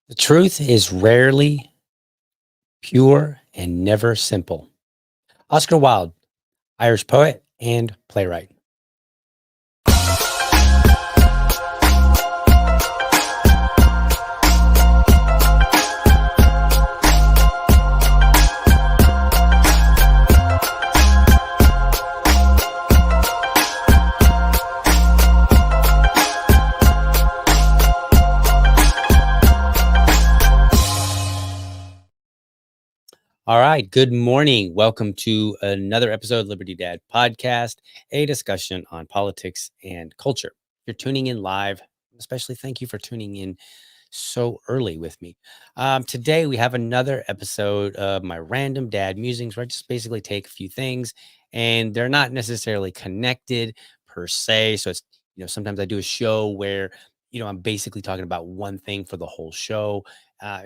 The truth is rarely pure and never simple. Oscar Wilde, Irish poet and playwright. All right. Good morning. Welcome to another episode of Liberty Dad Podcast, a discussion on politics and culture. If you're tuning in live, especially thank you for tuning in so early with me. Today, we have another episode of my random dad musings where I just basically take a few things and they're not necessarily connected per se. So it's, sometimes I do a show where, I'm basically talking about one thing for the whole show.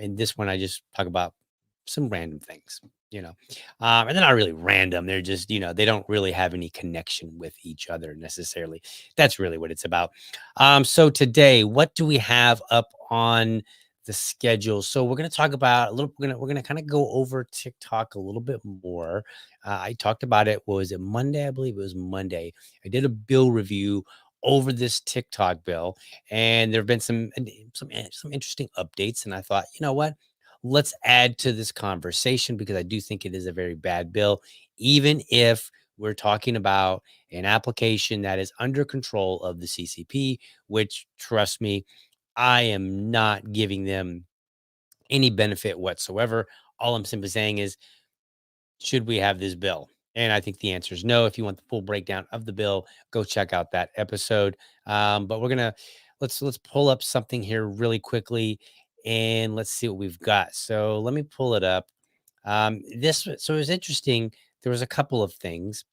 In this one, I just talk about some random things, you know, and they're not really random. They're just, they don't really have any connection with each other necessarily. That's really what it's about. So today, what do we have up on the schedule? So we're going to talk about a little. We're gonna kind of go over TikTok a little bit more. I talked about it. What was it Monday? I believe it was Monday. I did a bill review over this TikTok bill, and there have been some interesting updates. And I thought, you know what? Let's add to this conversation because I do think it is a very bad bill, even if we're talking about an application that is under control of the CCP, which, trust me, I am not giving them any benefit whatsoever. All I'm simply saying is, should we have this bill? And I think the answer is no. If you want the full breakdown of the bill, go check out that episode. But we're gonna let's pull up something here really quickly, and let's see what we've got. So let me pull it up. So it was interesting. There was a couple of things.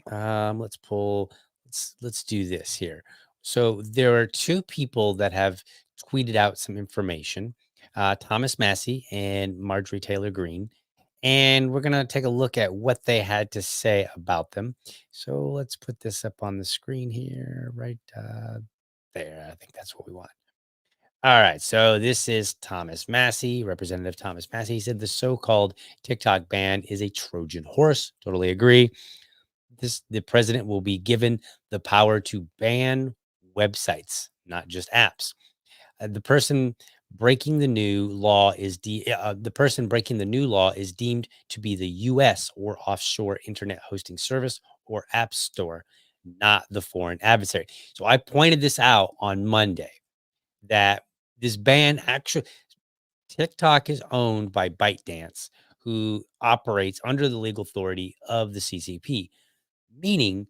Let's pull. Let's do this here. So there are two people that have tweeted out some information. Thomas Massey and Marjorie Taylor Greene, and we're gonna take a look at what they had to say about them. So let's put this up on the screen here, right there. I think that's what we want. All right, so this is Thomas Massey, Representative Thomas Massey. He said the so-called TikTok ban is a Trojan horse. Totally agree. The president will be given the power to ban websites, not just apps. The person breaking the new law the person breaking the new law is deemed to be the U.S. or offshore internet hosting service or app store, not the foreign adversary. So I pointed this out on Monday that this ban actually TikTok is owned by ByteDance, who operates under the legal authority of the CCP, meaning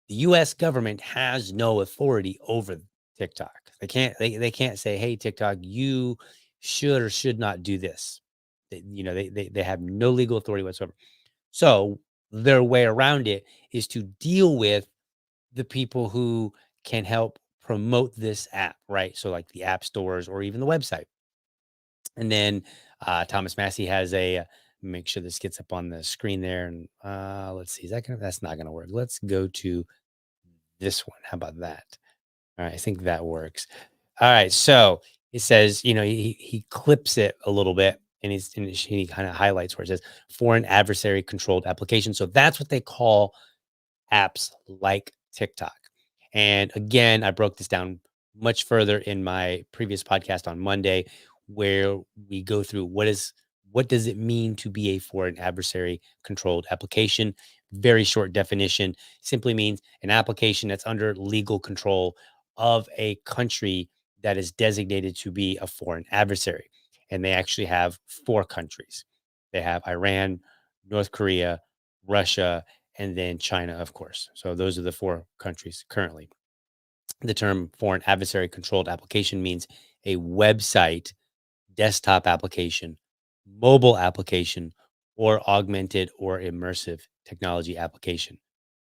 the US government has no authority over TikTok. They can't say, "Hey TikTok, you should or should not do this." They have no legal authority whatsoever. So, their way around it is to deal with the people who can help promote this app, right? So like the app stores or even the website. And then Thomas Massey has make sure this gets up on the screen there. And let's see, that's not gonna work. Let's go to this one. How about that? All right, I think that works. All right, so it says, he clips it a little bit and he kind of highlights where it says foreign adversary controlled application. So that's what they call apps like TikTok. And again, I broke this down much further in my previous podcast on Monday, where we go through what does it mean to be a foreign adversary controlled application. Very short definition simply means an application that's under legal control of a country that is designated to be a foreign adversary. And they actually have four countries. They have Iran, North Korea, Russia, and then China, of course. So those are the four countries currently. The term foreign adversary controlled application means a website, desktop application, mobile application, or augmented or immersive technology application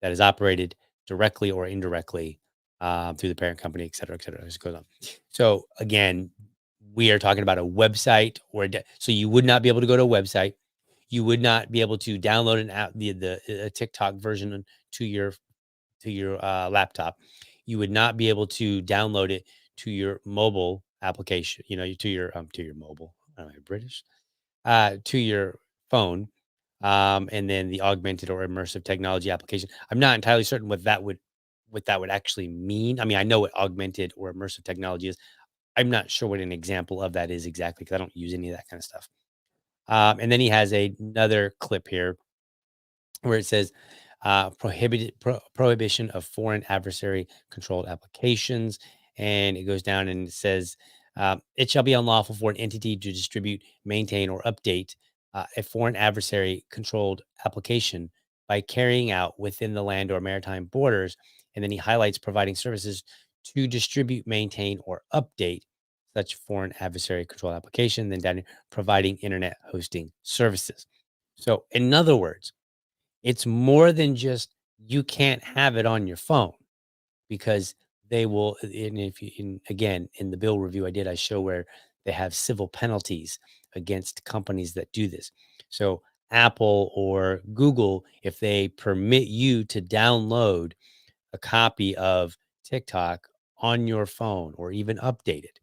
that is operated directly or indirectly through the parent company, et cetera, et cetera. This goes on. So again, we are talking about a website so you would not be able to go to a website. You would not be able to download an app, the TikTok version to your laptop. You would not be able to download it to your mobile application, to your mobile. I don't know, British, to your phone, and then the augmented or immersive technology application. I'm not entirely certain what that would actually mean. I mean, I know what augmented or immersive technology is. I'm not sure what an example of that is exactly because I don't use any of that kind of stuff. And then he has another clip here where it says prohibition of foreign adversary controlled applications. And it goes down and it says it shall be unlawful for an entity to distribute, maintain, or update a foreign adversary controlled application by carrying out within the land or maritime borders. And then he highlights providing services to distribute, maintain, or update such foreign adversary controlled application, then down here, providing internet hosting services. So, in other words, it's more than just you can't have it on your phone because they will. And if you, again, in the bill review I did, I show where they have civil penalties against companies that do this. So Apple or Google, if they permit you to download a copy of TikTok on your phone or even update it,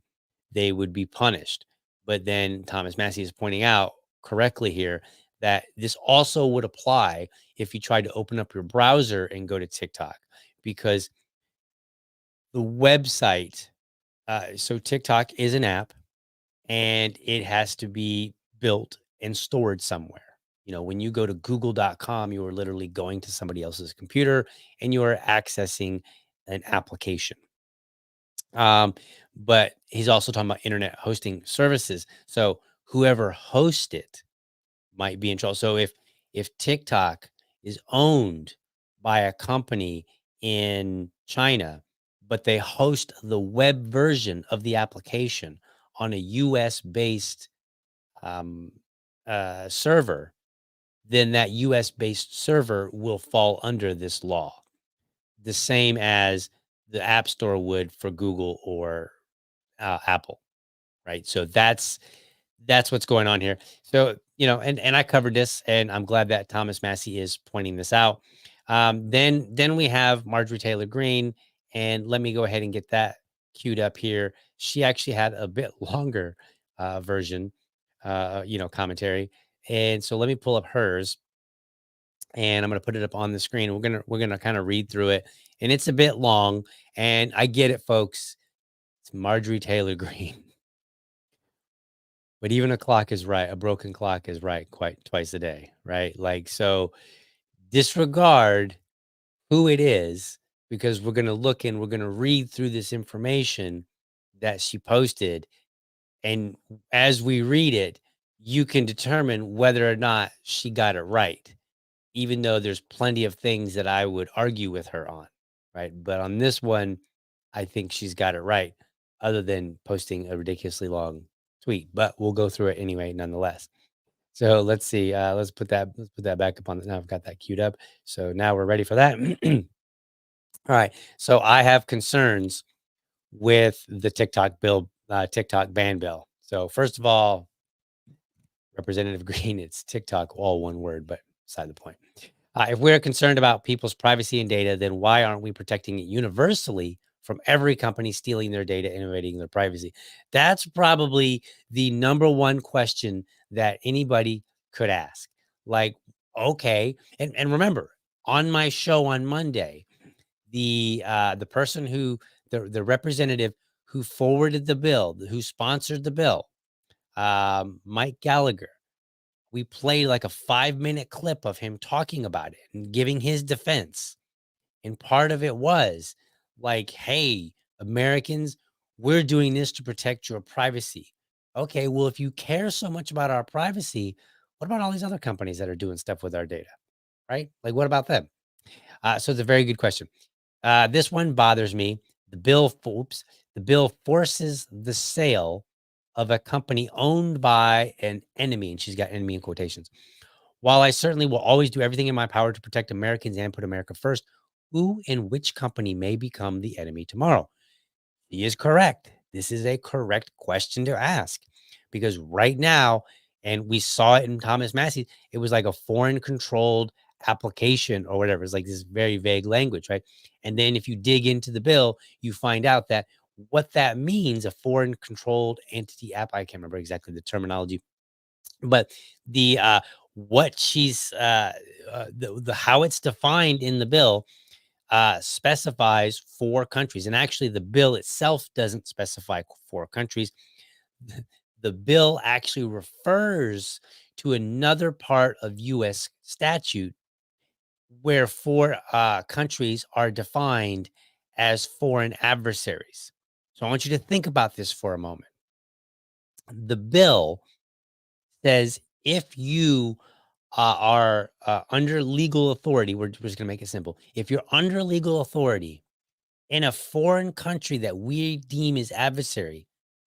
they would be punished. But then Thomas Massey is pointing out correctly here that this also would apply if you tried to open up your browser and go to TikTok, because the website, so TikTok is an app and it has to be built and stored somewhere. When you go to google.com, you are literally going to somebody else's computer and you are accessing an application. But he's also talking about internet hosting services. So whoever hosts it might be in trouble. So if TikTok is owned by a company in China, but they host the web version of the application on a US based um, server, then that US based server will fall under this law, the same as the App Store would for Google or Apple, right? So that's what's going on here. So and I covered this, and I'm glad that Thomas Massey is pointing this out. Then we have Marjorie Taylor Greene, and let me go ahead and get that queued up here. She actually had a bit longer version, commentary, and so let me pull up hers, and I'm going to put it up on the screen. We're gonna kind of read through it, and it's a bit long, and I get it, folks. It's Marjorie Taylor Greene. But even a clock is right. A broken clock is right quite twice a day, right? Like, so disregard who it is, because we're going to look and we're going to read through this information that she posted. And as we read it, you can determine whether or not she got it right, even though there's plenty of things that I would argue with her on, right? But on this one, I think she's got it right, other than posting a ridiculously long tweet. But we'll go through it anyway, nonetheless. So let's see. Let's put that back up on the. Now I've got that queued up. So now we're ready for that. All right. So I have concerns with the TikTok ban bill. So first of all, Representative Green, it's TikTok, all one word, but beside the point. If we're concerned about people's privacy and data, then why aren't we protecting it universally from every company stealing their data and invading their privacy? That's probably the number one question that anybody could ask. Like, okay, and remember, on my show on Monday, the person the representative who forwarded the bill, who sponsored the bill, Mike Gallagher, we played like a 5-minute clip of him talking about it and giving his defense. And part of it was like, hey, Americans, we're doing this to protect your privacy. Okay, well, if you care so much about our privacy, what about all these other companies that are doing stuff with our data? Right? Like, what about them? So it's a very good question. This one bothers me. The bill forces the sale of a company owned by an enemy, and she's got enemy in quotations. While I certainly will always do everything in my power to protect Americans and put America first, who and which company may become the enemy tomorrow? He is correct. This is a correct question to ask, because right now, and we saw it in Thomas Massey, it was like a foreign controlled application or whatever. It's like this very vague language, right? And then if you dig into the bill, you find out that What that means, a foreign controlled entity app, I can't remember exactly the terminology, but the what she's the how it's defined in the bill specifies four countries, and actually the bill itself doesn't specify four countries. The bill actually refers to another part of U.S. statute where four countries are defined as foreign adversaries. So I want you to think about this for a moment. The bill says if you are under legal authority, we're just going to make it simple. If you're under legal authority in a foreign country that we deem as adversary,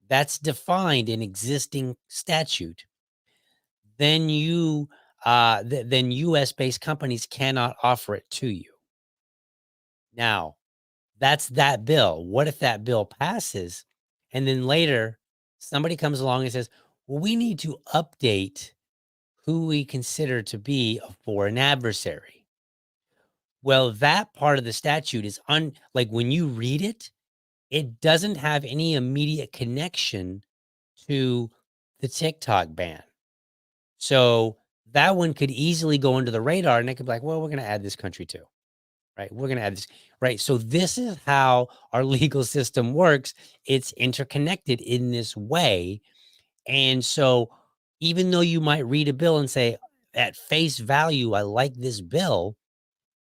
that's defined in existing statute, then then US based companies cannot offer it to you. Now, that's that bill. What if that bill passes and then later somebody comes along and says, well, we need to update who we consider to be a foreign adversary? Well, that part of the statute is like when you read it, it doesn't have any immediate connection to the TikTok ban. So that one could easily go under the radar and they could be like, well, we're going to add this country too, right? We're going to add this, right? So this is how our legal system works. It's interconnected in this way. And so even though you might read a bill and say, at face value, I like this bill,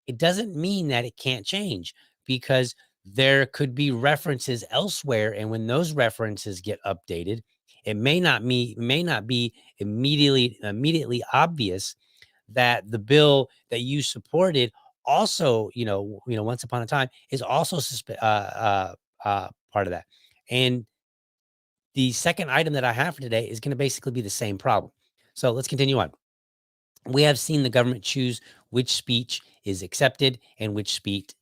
it doesn't mean that it can't change because there could be references elsewhere. And when those references get updated, it may not be immediately obvious that the bill that you supported also, once upon a time is also part of that. And the second item that I have for today is going to basically be the same problem. So let's continue on. We have seen the government choose which speech is accepted and which speech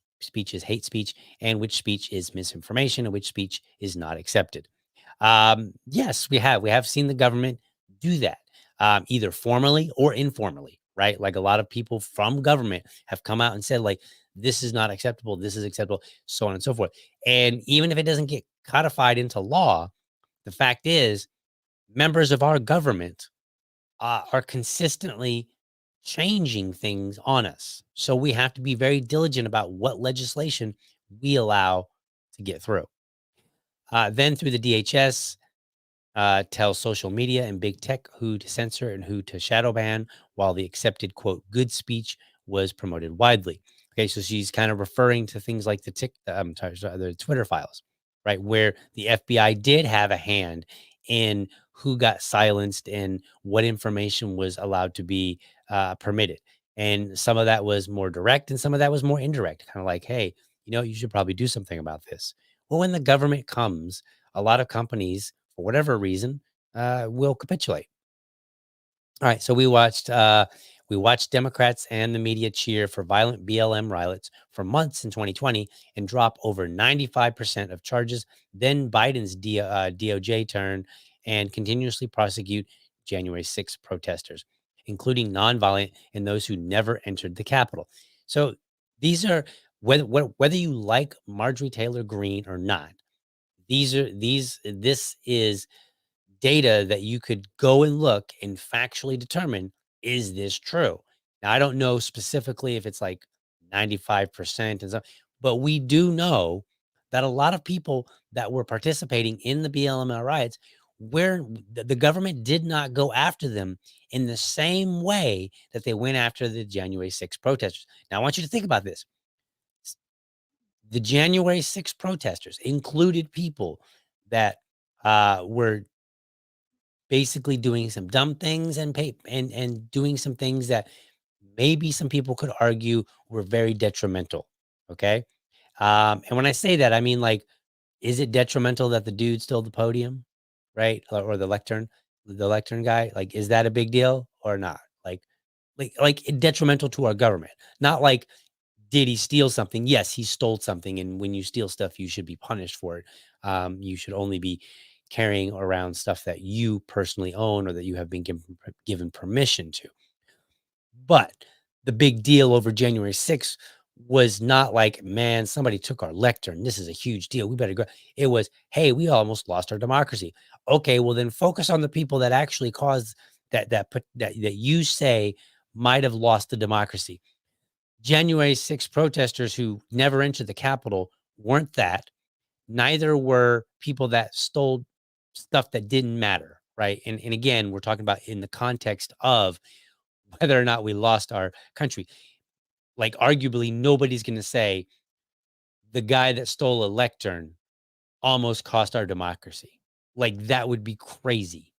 is hate speech and which speech is misinformation and which speech is not accepted. Yes, we have seen the government do that, either formally or informally, right? Like a lot of people from government have come out and said, like, this is not acceptable, this is acceptable, so on and so forth. And even if it doesn't get codified into law, the fact is, members of our government are consistently changing things on us. So we have to be very diligent about what legislation we allow to get through. Then through the DHS, tells social media and big tech who to censor and who to shadow ban, while the accepted quote good speech was promoted widely. Okay, so she's kind of referring to things like the Twitter files, right, where the FBI did have a hand in who got silenced and what information was allowed to be permitted. And some of that was more direct, and some of that was more indirect, kind of like, hey, you should probably do something about this. Well, when the government comes, a lot of companies for whatever reason, will capitulate. All right, so we watched Democrats and the media cheer for violent BLM riots for months in 2020 and drop over 95% of charges. Then Biden's DOJ turn and continuously prosecute January 6th protesters, including nonviolent and those who never entered the Capitol. So these are whether you like Marjorie Taylor Greene or not. This is data that you could go and look and factually determine, is this true? Now, I don't know specifically if it's like 95% and stuff, but we do know that a lot of people that were participating in the BLM riots, where the government did not go after them in the same way that they went after the January 6th protesters. Now, I want you to think about this. The January 6th protesters included people that were basically doing some dumb things and doing some things that maybe some people could argue were very detrimental. Okay. And when I say that, I mean, like, is it detrimental that the dude stole the podium, right? Or the lectern guy? Like, is that a big deal or not? Like detrimental to our government, not like, did he steal something? Yes, he stole something. And when you steal stuff, you should be punished for it. You should only be carrying around stuff that you personally own or that you have been given permission to. But the big deal over January 6th was not like, man, somebody took our lectern. This is a huge deal. We better go. It was, hey, we almost lost our democracy. Okay, well then focus on the people that actually caused that you say might have lost the democracy. January 6th protesters who never entered the Capitol weren't that. Neither were people that stole stuff that didn't matter, right? And again, we're talking about in the context of whether or not we lost our country. Like, arguably, nobody's going to say the guy that stole a lectern almost cost our democracy. Like, that would be crazy.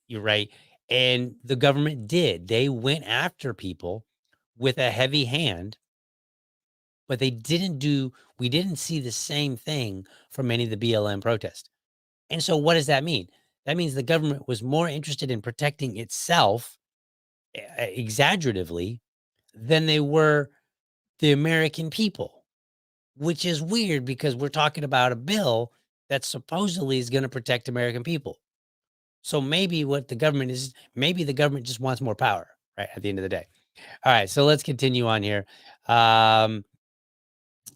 You're right. And the government did. They went after people with a heavy hand, but we didn't see the same thing from many of the BLM protests. And so what does that mean? That means the government was more interested in protecting itself exaggeratively than they were the American people, which is weird because we're talking about a bill that supposedly is going to protect American people. So maybe what the government is, maybe the government just wants more power, right? At the end of the day. All right. So let's continue on here. Um,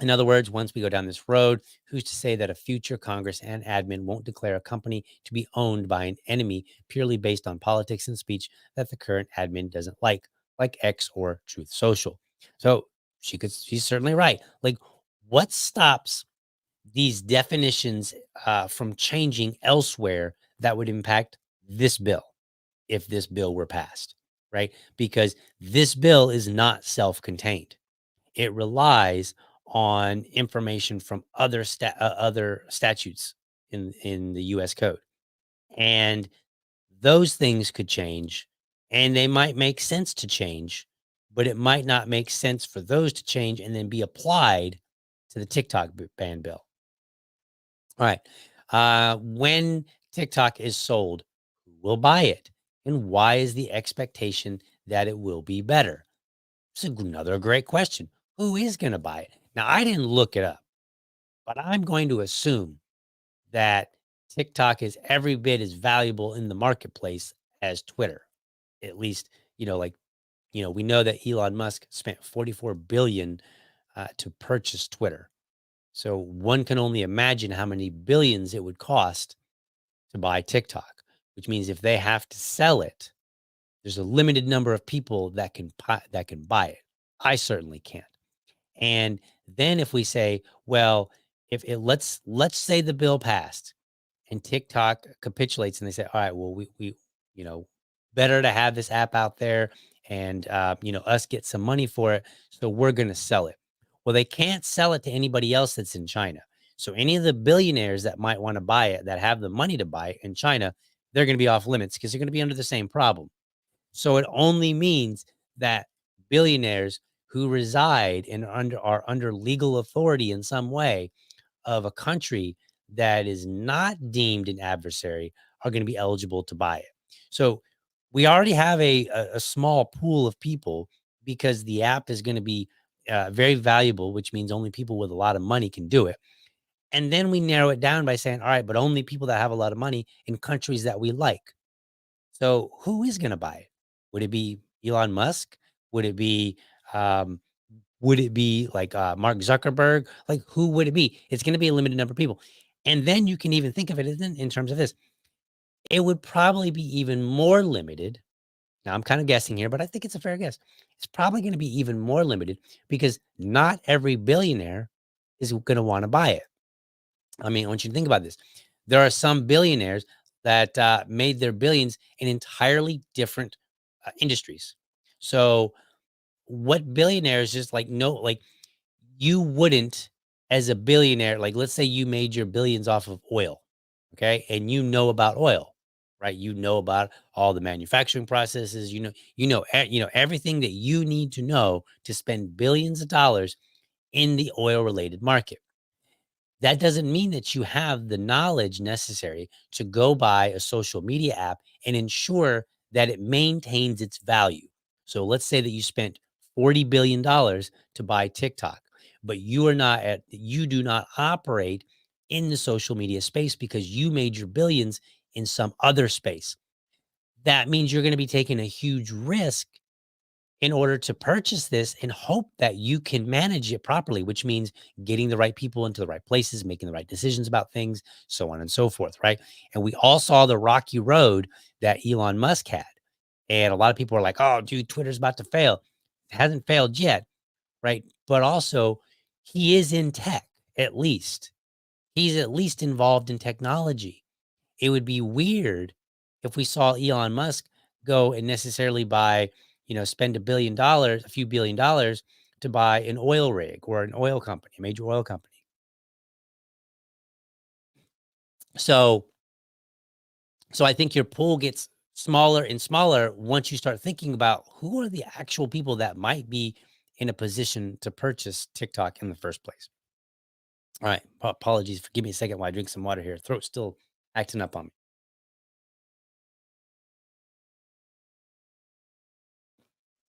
In other words, once we go down this road, who's to say that a future Congress and admin won't declare a company to be owned by an enemy purely based on politics and speech that the current admin doesn't like X or Truth Social? So she's certainly right. Like, what stops these definitions from changing elsewhere that would impact this bill if this bill were passed, right? Because this bill is not self contained, it relies on information from other statutes in the US code. And those things could change and they might make sense to change, but it might not make sense for those to change and then be applied to the TikTok ban bill. All right. When TikTok is sold, who will buy it? And why is the expectation that it will be better? It's another great question. Who is going to buy it? Now, I didn't look it up, but I'm going to assume that TikTok is every bit as valuable in the marketplace as Twitter. At least, we know that Elon Musk spent 44 billion to purchase Twitter. So one can only imagine how many billions it would cost to buy TikTok, which means if they have to sell it, there's a limited number of people that can buy it. I certainly can't. And then if we say, well, if it let's say the bill passed and TikTok capitulates and they say, all right, well, we you know, better to have this app out there and us get some money for it. So we're gonna sell it. Well, they can't sell it to anybody else that's in China. So any of the billionaires that might want to buy it that have the money to buy it in China, they're gonna be off limits because they're gonna be under the same problem. So it only means that billionaires who reside and are under legal authority in some way of a country that is not deemed an adversary are going to be eligible to buy it. So we already have a small pool of people because the app is going to be very valuable, which means only people with a lot of money can do it. And then we narrow it down by saying, all right, but only people that have a lot of money in countries that we like. So who is going to buy it? Would it be Elon Musk? Would it be um, would it be like Mark Zuckerberg? Like who would it be? It's going to be a limited number of people. And then you can even think of it in terms of this. It would probably be even more limited. Now I'm kind of guessing here, but I think it's a fair guess. It's probably going to be even more limited because not every billionaire is going to want to buy it. I mean, I want you to think about this. There are some billionaires that made their billions in entirely different industries. So, what billionaires just like no, like you wouldn't, as a billionaire, like let's say you made your billions off of oil, okay, and you know about oil, right? You know about all the manufacturing processes. Everything that you need to know to spend billions of dollars in the oil related market. That doesn't mean that you have the knowledge necessary to go buy a social media app and ensure that it maintains its value. So let's say that you spent $40 billion to buy TikTok, but you do not operate in the social media space because you made your billions in some other space. That means you're going to be taking a huge risk in order to purchase this and hope that you can manage it properly, which means getting the right people into the right places, making the right decisions about things, so on and so forth, right? And we all saw the rocky road that Elon Musk had. And a lot of people are like, oh, dude, Twitter's about to fail. It hasn't failed yet, right? But also, he is in tech, at least. He's at least involved in technology. It would be weird if we saw Elon Musk go and necessarily buy, spend $1 billion, a few $1 billion to buy an oil rig or an oil company, a major oil company. So, so I think your pool gets smaller and smaller once you start thinking about who are the actual people that might be in a position to purchase TikTok in the first place. All right. Apologies. For Give me a second while I drink some water here. Throat's still acting up on me.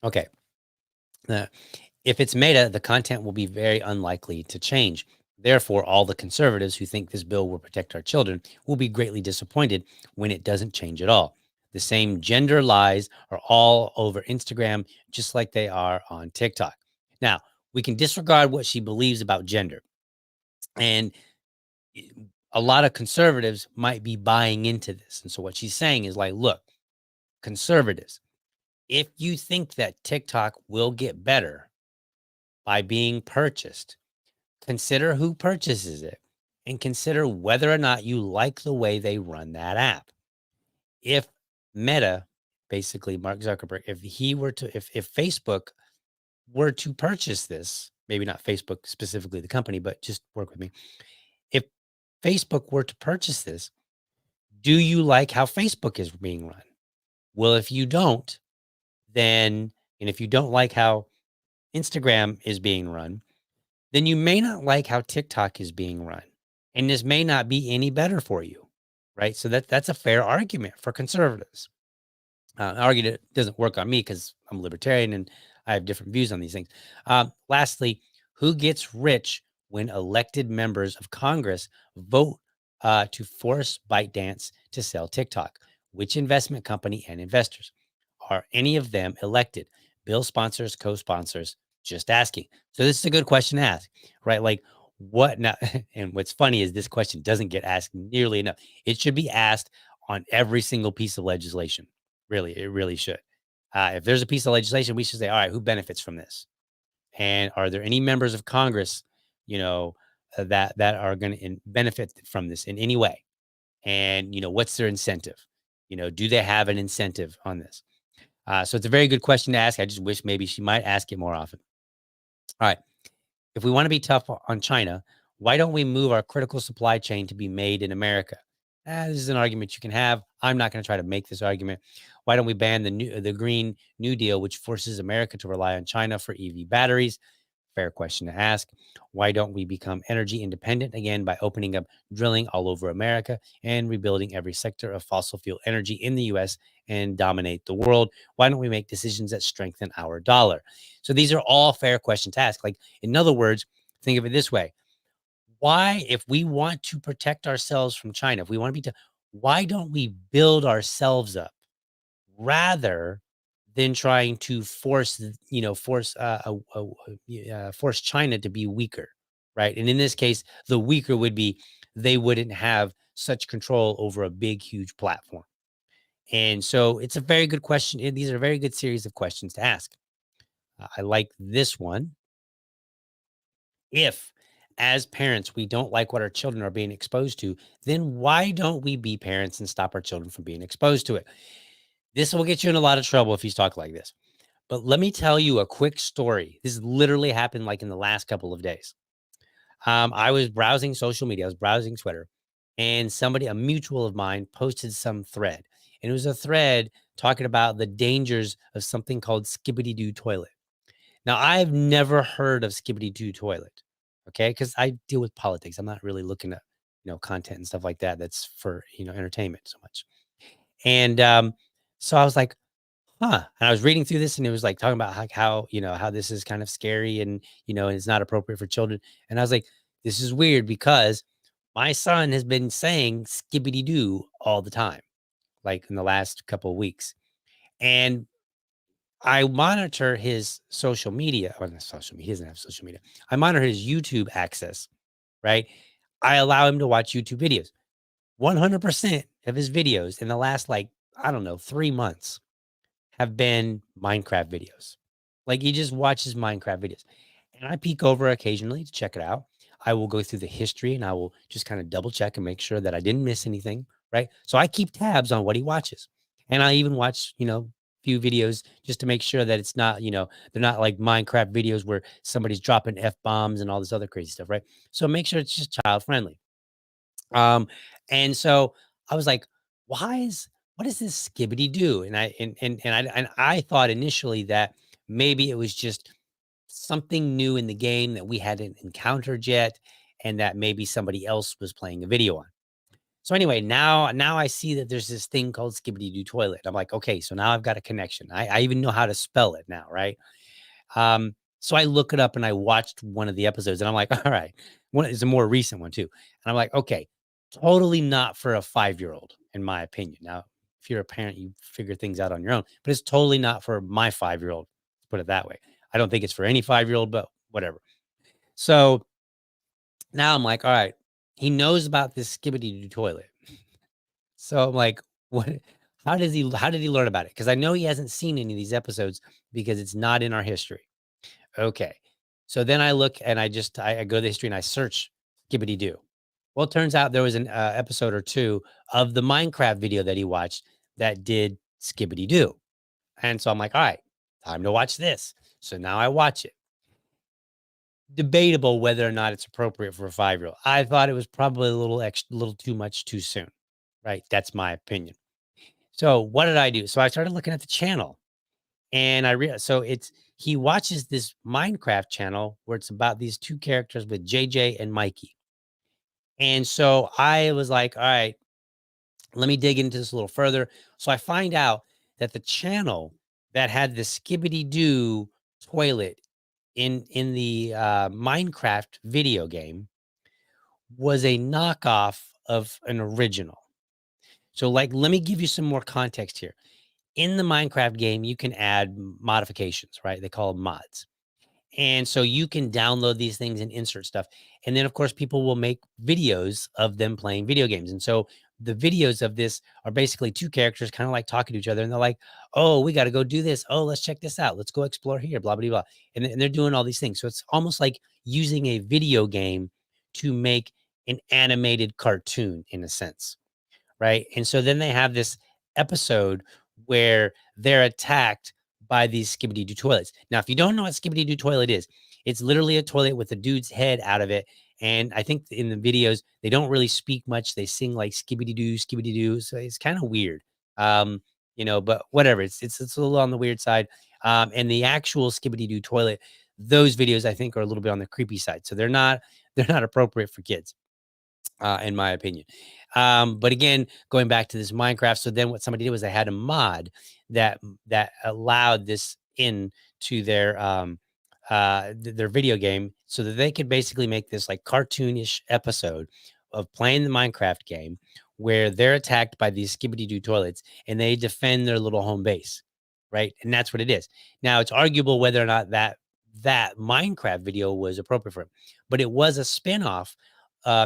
Okay. Uh, if it's Meta, the content will be very unlikely to change. Therefore, all the conservatives who think this bill will protect our children will be greatly disappointed when it doesn't change at all. The same gender lies are all over Instagram, just like they are on TikTok. Now, we can disregard what she believes about gender. And a lot of conservatives might be buying into this. And so, what she's saying is like, look, conservatives, if you think that TikTok will get better by being purchased, consider who purchases it and consider whether or not you like the way they run that app. If Meta, basically Mark Zuckerberg, if Facebook were to purchase this, maybe not Facebook specifically the company, but just work with me. If Facebook were to purchase this, do you like how Facebook is being run? Well, if you don't, then, and if you don't like how Instagram is being run, then you may not like how TikTok is being run. And this may not be any better for you. Right. So that's a fair argument for conservatives. Argument it doesn't work on me because I'm a libertarian and I have different views on these things. Lastly, who gets rich when elected members of Congress vote to force ByteDance to sell TikTok? Which investment company and investors? Are any of them elected? Bill sponsors, co-sponsors? Just asking. So this is a good question to ask, right? Like what now? And what's funny is this question doesn't get asked nearly enough. It should be asked on every single piece of legislation. Really, it really should. If there's a piece of legislation, we should say, all right, who benefits from this? And are there any members of Congress, that are going to benefit from this in any way? And what's their incentive? Do they have an incentive on this? So it's a very good question to ask. I just wish maybe she might ask it more often. All right. If we want to be tough on China, why don't we move our critical supply chain to be made in America? This is an argument you can have. I'm not going to try to make this argument. Why don't we ban the Green New Deal, which forces America to rely on China for EV batteries? Fair question to ask. Why don't we become energy independent again by opening up drilling all over America and rebuilding every sector of fossil fuel energy in the US and dominate the world? Why don't we make decisions that strengthen our dollar? So these are all fair questions to ask. Like, in other words, think of it this way. Why, if we want to protect ourselves from China, if we want to why don't we build ourselves up rather than trying to force China to be weaker, right? And in this case, the weaker would be they wouldn't have such control over a big, huge platform. And so it's a very good question. These are a very good series of questions to ask. I like this one. If, as parents, we don't like what our children are being exposed to, then why don't we be parents and stop our children from being exposed to it? This will get you in a lot of trouble if you talk like this. But let me tell you a quick story. This literally happened like in the last couple of days. I was browsing social media. I was browsing Twitter, and a mutual of mine, posted some thread. And it was a thread talking about the dangers of something called Skibbity Doo toilet. Now, I've never heard of Skibbity Doo toilet, okay? Because I deal with politics. I'm not really looking at, content and stuff like that. That's for, entertainment so much. And so I was like, huh. And I was reading through this and it was like talking about how this is kind of scary and, and it's not appropriate for children. And I was like, this is weird because my son has been saying Skibbity Doo all the time, like in the last couple of weeks. And I monitor his social media, or not social media, he doesn't have social media. I monitor his YouTube access, right? I allow him to watch YouTube videos. 100% of his videos in the last, like, I don't know, 3 months have been Minecraft videos. Like, he just watches Minecraft videos. And I peek over occasionally to check it out. I will go through the history and I will just kind of double check and make sure that I didn't miss anything, right? So I keep tabs on what he watches. And I even watch, few videos just to make sure that it's not, they're not like Minecraft videos where somebody's dropping F bombs and all this other crazy stuff, right? So make sure it's just child friendly. Um, and so I was like, why is what does this skibbity do? And I thought initially that maybe it was just something new in the game that we hadn't encountered yet, and that maybe somebody else was playing a video on. So anyway, now I see that there's this thing called Skibbity Doo Toilet. I'm like, okay, so now I've got a connection. I even know how to spell it now, right? So I look it up and I watched one of the episodes and I'm like, all right, one is a more recent one too. And I'm like, okay, totally not for a 5-year-old, in my opinion. Now, if you're a parent, you figure things out on your own, but it's totally not for my 5-year-old. Let's put it that way. I don't think it's for any 5-year-old, but whatever. So now I'm like, all right, he knows about this skibbity doo toilet. So I'm like, what? How did he learn about it? Because I know he hasn't seen any of these episodes because it's not in our history. Okay. So then I look and I go to the history and I search Skibbity Doo. Well, it turns out there was an episode or two of the Minecraft video that he watched that did Skibbity Doo. And so I'm like, all right, time to watch this. So now I watch it. Debatable whether or not it's appropriate for a 5-year-old. I thought it was probably a little too much too soon. Right. That's my opinion. So what did I do? So I started looking at the channel. And I realized so it's he watches this Minecraft channel where it's about these 2 characters with JJ and Mikey. And so I was like, all right, let me dig into this a little further. So I find out that the channel that had the Skibbity Doo toilet in the Minecraft video game was a knockoff of an original. So, like, let me give you some more context here. In the Minecraft game, you can add modifications, right? They call them mods. And so you can download these things and insert stuff. And then, of course, people will make videos of them playing video games. And so the videos of this are basically 2 characters kind of like talking to each other. And they're like, oh, we got to go do this. Oh, let's check this out. Let's go explore here, blah, blah, blah. And they're doing all these things. So it's almost like using a video game to make an animated cartoon in a sense. Right? And so then they have this episode where they're attacked by these Skibbity Doo toilets. Now, if you don't know what Skibbity Doo toilet is, it's literally a toilet with a dude's head out of it. And I think in the videos, they don't really speak much. They sing like Skibbity Doo, Skibbity Doo. So it's kind of weird. But whatever. It's a little on the weird side. And the actual Skibbity Doo toilet, those videos I think are a little bit on the creepy side. So they're not appropriate for kids in my opinion. But again, going back to this Minecraft, so then what somebody did was they had a mod that allowed this in to their video game, so that they could basically make this like cartoonish episode of playing the Minecraft game where they're attacked by these skibbity doo toilets and they defend their little home base, right? And that's what it is. Now it's arguable whether or not that Minecraft video was appropriate for him, but it was a spinoff.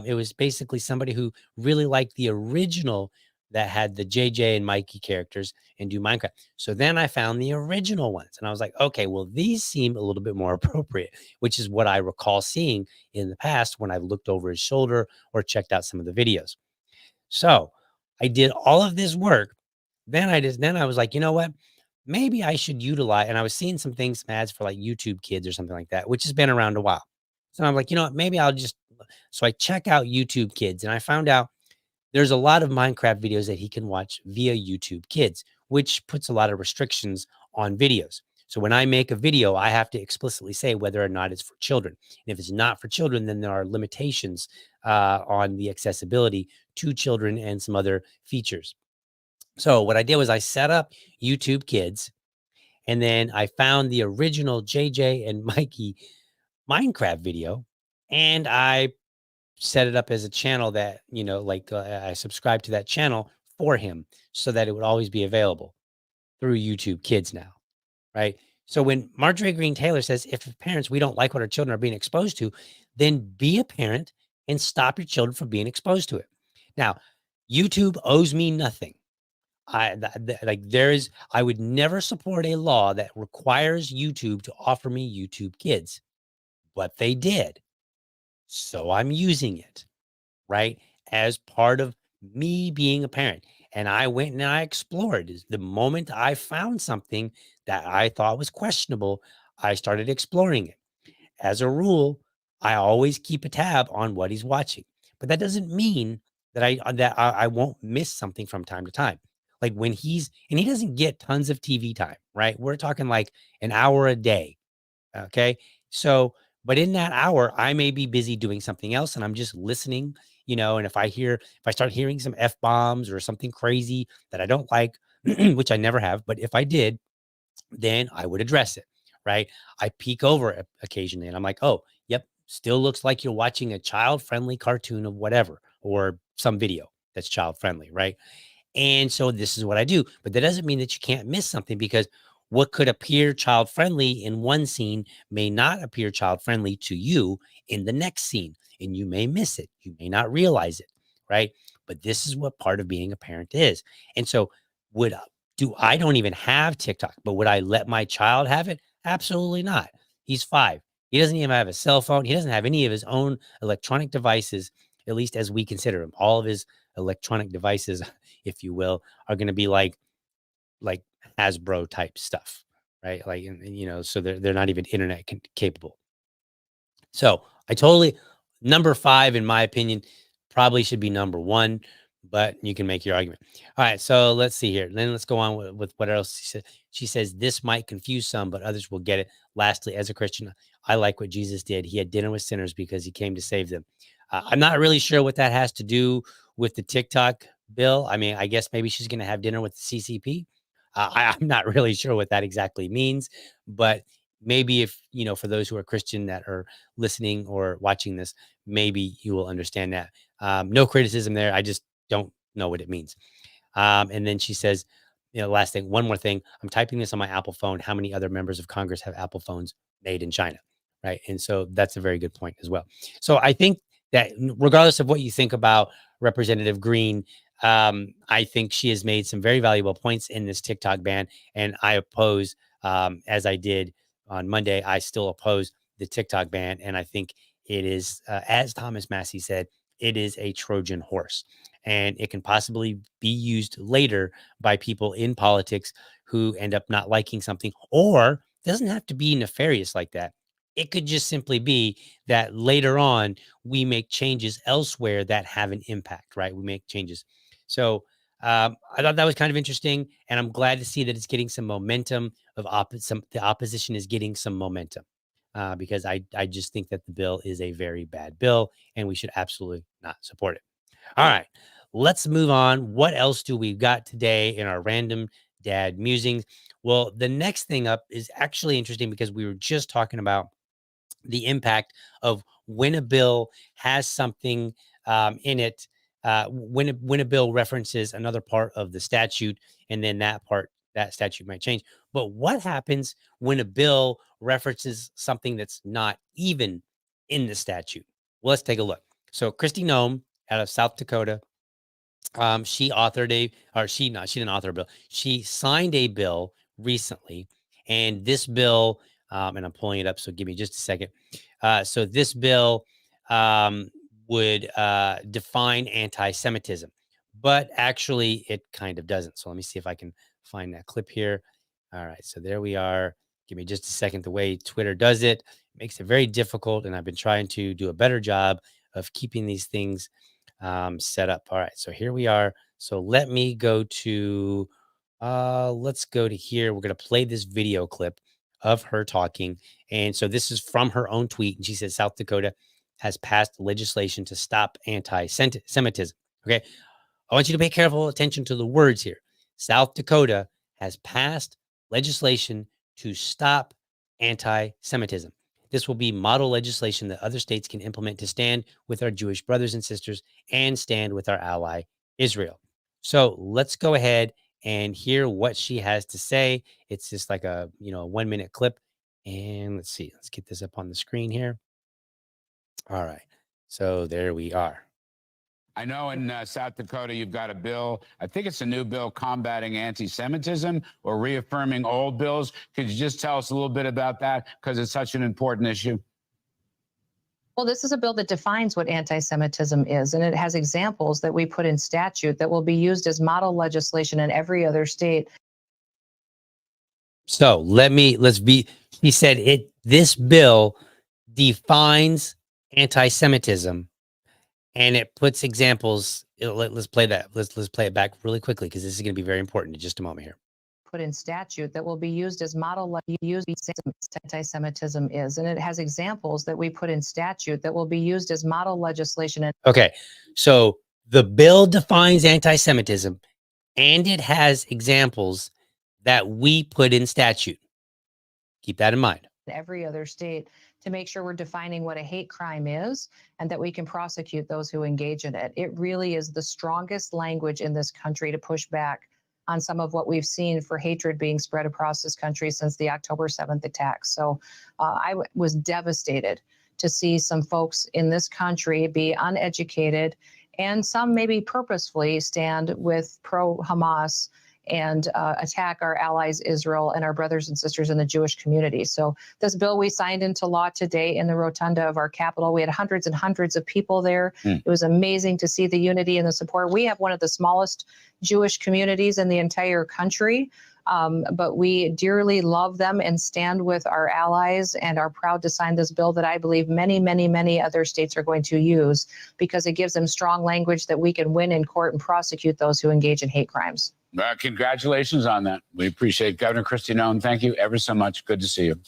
It was basically somebody who really liked the original that had the JJ and Mikey characters and do Minecraft. So then I found the original ones and I was like, okay, well, these seem a little bit more appropriate, which is what I recall seeing in the past when I've looked over his shoulder or checked out some of the videos. So I did all of this work. Then I was like, you know what? Maybe I should utilize, and I was seeing some things, some ads for like YouTube Kids or something like that, which has been around a while. So I'm like, you know what? Maybe I'll just, so I check out YouTube Kids and I found out there's a lot of Minecraft videos that he can watch via YouTube Kids, which puts a lot of restrictions on videos. So when I make a video, I have to explicitly say whether or not it's for children. And if it's not for children, then there are limitations on the accessibility to children and some other features. So what I did was I set up YouTube Kids, and then I found the original JJ and Mikey Minecraft video, and I set it up as a channel that, I subscribed to that channel for him so that it would always be available through YouTube Kids now. right? So when Marjorie Green Taylor says, if parents, we don't like what our children are being exposed to, then be a parent and stop your children from being exposed to it. Now, YouTube owes me nothing. Like there is, I would never support a law that requires YouTube to offer me YouTube Kids, but they did. So I'm using it, right? As part of me being a parent. And I went and I explored. The moment I found something that I thought was questionable, I started exploring it. As a rule, I always keep a tab on what he's watching, but that doesn't mean that I won't miss something from time to time. Like when he doesn't get tons of TV time, right? We're talking like an hour a day. Okay. So, but in that hour, I may be busy doing something else and I'm just listening, and if I start hearing some F bombs or something crazy that I don't like, which I never have, but if I did, then I would address it, right? I peek over occasionally and I'm like, oh, yep, still looks like you're watching a child friendly cartoon of whatever or some video that's child friendly, right? And so this is what I do. But that doesn't mean that you can't miss something because what could appear child friendly in one scene may not appear child friendly to you in the next scene. And you may miss it. You may not realize it. Right. But this is what part of being a parent is. And so would do I don't even have TikTok, but would I let my child have it? Absolutely not. He's 5. He doesn't even have a cell phone. He doesn't have any of his own electronic devices, at least as we consider him. All of his electronic devices, if you will, are going to be like Hasbro type stuff, right? Like, so they're not even internet capable. So I totally number 5, in my opinion, probably should be number 1, but you can make your argument. All right, so let's see here. Then let's go on with what else she said. She says this might confuse some, but others will get it. Lastly, as a Christian, I like what Jesus did. He had dinner with sinners because he came to save them. I'm not really sure what that has to do with the TikTok bill. I mean, I guess maybe she's going to have dinner with the CCP. I'm not really sure what that exactly means, but maybe if for those who are Christian that are listening or watching this, maybe you will understand that. No criticism there. I just don't know what it means. And then she says, last thing, one more thing. I'm typing this on my Apple phone. How many other members of Congress have Apple phones made in China? Right. And so that's a very good point as well. So I think that regardless of what you think about Representative Green, I think she has made some very valuable points in this TikTok ban. And I oppose, as I did on Monday, I still oppose the TikTok ban. And I think it is, as Thomas Massey said, it is a Trojan horse. And it can possibly be used later by people in politics who end up not liking something, or it doesn't have to be nefarious like that. It could just simply be that later on we make changes elsewhere that have an impact, right? We make changes. So I thought that was kind of interesting, and I'm glad to see that it's getting some momentum. The opposition is getting some momentum because I just think that the bill is a very bad bill, and we should absolutely not support it. All right, let's move on. What else do we got today in our random dad musings? Well, the next thing up is actually interesting because we were just talking about the impact of when a bill has something in it, when a bill references another part of the statute, and then that statute might change. But what happens when a bill references something that's not even in the statute? Well, let's take a look. So Christy Nome out of South Dakota, she authored a, or she didn't author a bill. She signed a bill recently, and this bill, and I'm pulling it up, so give me just a second. So this bill um, would define anti-Semitism, but actually it kind of doesn't. So let me see if I can find that clip here. All right, so there we are. Give me just a second. The way Twitter does it makes it very difficult, and I've been trying to do a better job of keeping these things set up. All right, so here we are. So let me go to, let's go to here. We're going to play this video clip of her talking. And so this is from her own tweet. And she says, South Dakota has passed legislation to stop anti Semitism. Okay. I want you to pay careful attention to the words here. South Dakota has passed legislation to stop anti Semitism. This will be model legislation that other states can implement to stand with our Jewish brothers and sisters and stand with our ally, Israel. So let's go ahead and hear what she has to say. It's just like a, 1-minute clip. And let's see, let's get this up on the screen here. All right. So there we are. I know in South Dakota, you've got a bill. I think it's a new bill combating anti Semitism or reaffirming old bills. Could you just tell us a little bit about that? Because it's such an important issue. Well, this is a bill that defines what anti-Semitism is, and it has examples that we put in statute that will be used as model legislation in every other state. So he said this bill defines anti-Semitism and it puts examples. Let's play that. Let's play it back really quickly because this is going to be very important in just a moment here. Put in statute that will be used as model anti-Semitism is, and it has examples that we put in statute that will be used as model legislation. Okay, so the bill defines anti-Semitism and it has examples that we put in statute. Keep that in mind. Every other state to make sure we're defining what a hate crime is and that we can prosecute those who engage in it. It really is the strongest language in this country to push back on some of what we've seen for hatred being spread across this country since the October 7th attacks. So I was devastated to see some folks in this country be uneducated and some maybe purposefully stand with pro-Hamas and attack our allies, Israel, and our brothers and sisters in the Jewish community. So this bill we signed into law today in the rotunda of our Capitol. We had hundreds and hundreds of people there. It was amazing to see the unity and the support. We have one of the smallest Jewish communities in the entire country, but we dearly love them and stand with our allies and are proud to sign this bill that I believe many, many, many other states are going to use because it gives them strong language that we can win in court and prosecute those who engage in hate crimes. Congratulations on that. We appreciate it. Governor Kristi Noem, thank you ever so much. Good to see you.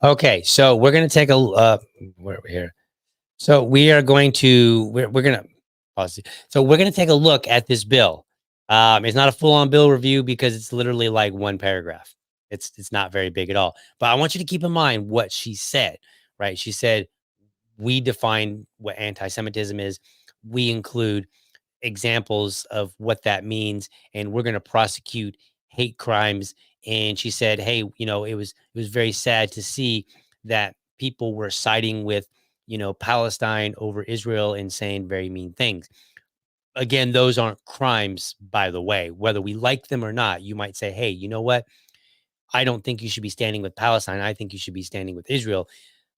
Okay, so we're going to take where are we here? So we are going to we're going to pause. So we're going to take a look at this bill. It's not a full-on bill review because it's literally like one paragraph. It's not very big at all. But I want you to keep in mind what she said, right? She said we define what anti-Semitism is. We include examples of what that means, and we're going to prosecute hate crimes. And she said, hey, it was very sad to see that people were siding with Palestine over Israel and saying very mean things. Again, those aren't crimes, by the way. Whether we like them or not, you might say, hey, you know what, I don't think you should be standing with Palestine, I think you should be standing with Israel.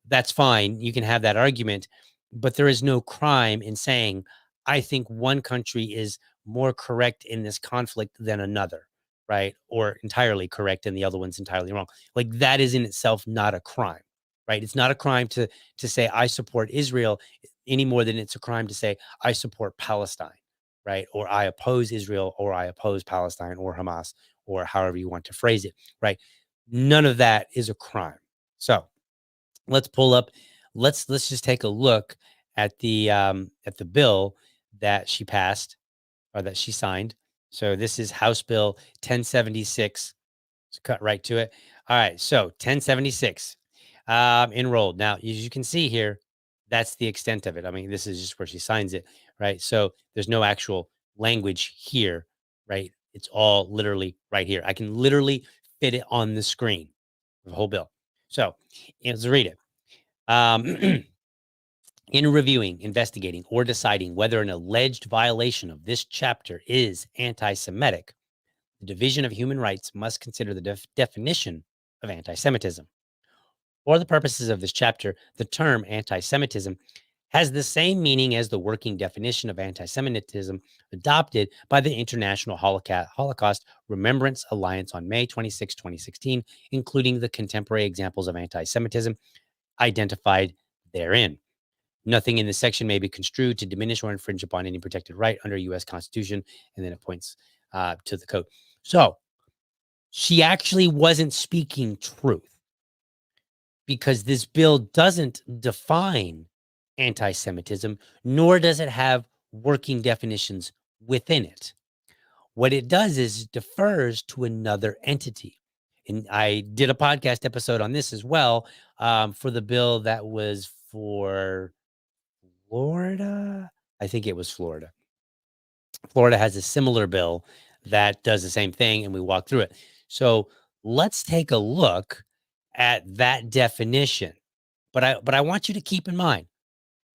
That's fine. You can have that argument, but there is no crime in saying, I think one country is more correct in this conflict than another, right? Or entirely correct and the other one's entirely wrong. Like that is in itself not a crime, right? It's not a crime to say I support Israel any more than it's a crime to say I support Palestine, right? Or I oppose Israel or I oppose Palestine or Hamas or however you want to phrase it, right? None of that is a crime. So let's pull up. Let's just take a look at the bill that she passed or that she signed. So this is House Bill 1076. Let's cut right to it. All right. So 1076 enrolled. Now, as you can see here, that's the extent of it. I mean, this is just where she signs it, right? So there's no actual language here, right? It's all literally right here. I can literally fit it on the screen, the whole bill. So let's read it. In reviewing, investigating, or deciding whether an alleged violation of this chapter is anti-Semitic, the Division of Human Rights must consider the definition of anti-Semitism. For the purposes of this chapter, the term anti-Semitism has the same meaning as the working definition of anti-Semitism adopted by the International Holocaust Remembrance Alliance on May 26, 2016, including the contemporary examples of anti-Semitism identified therein. Nothing in this section may be construed to diminish or infringe upon any protected right under U.S. Constitution, and then it points to the code. So she actually wasn't speaking truth because this bill doesn't define anti-Semitism, nor does it have working definitions within it. What it does is defers to another entity. And I did a podcast episode on this as well for the bill that was for Florida. I think it was Florida. Florida has a similar bill that does the same thing, and we walk through it. So let's take a look at that definition. But I want you to keep in mind,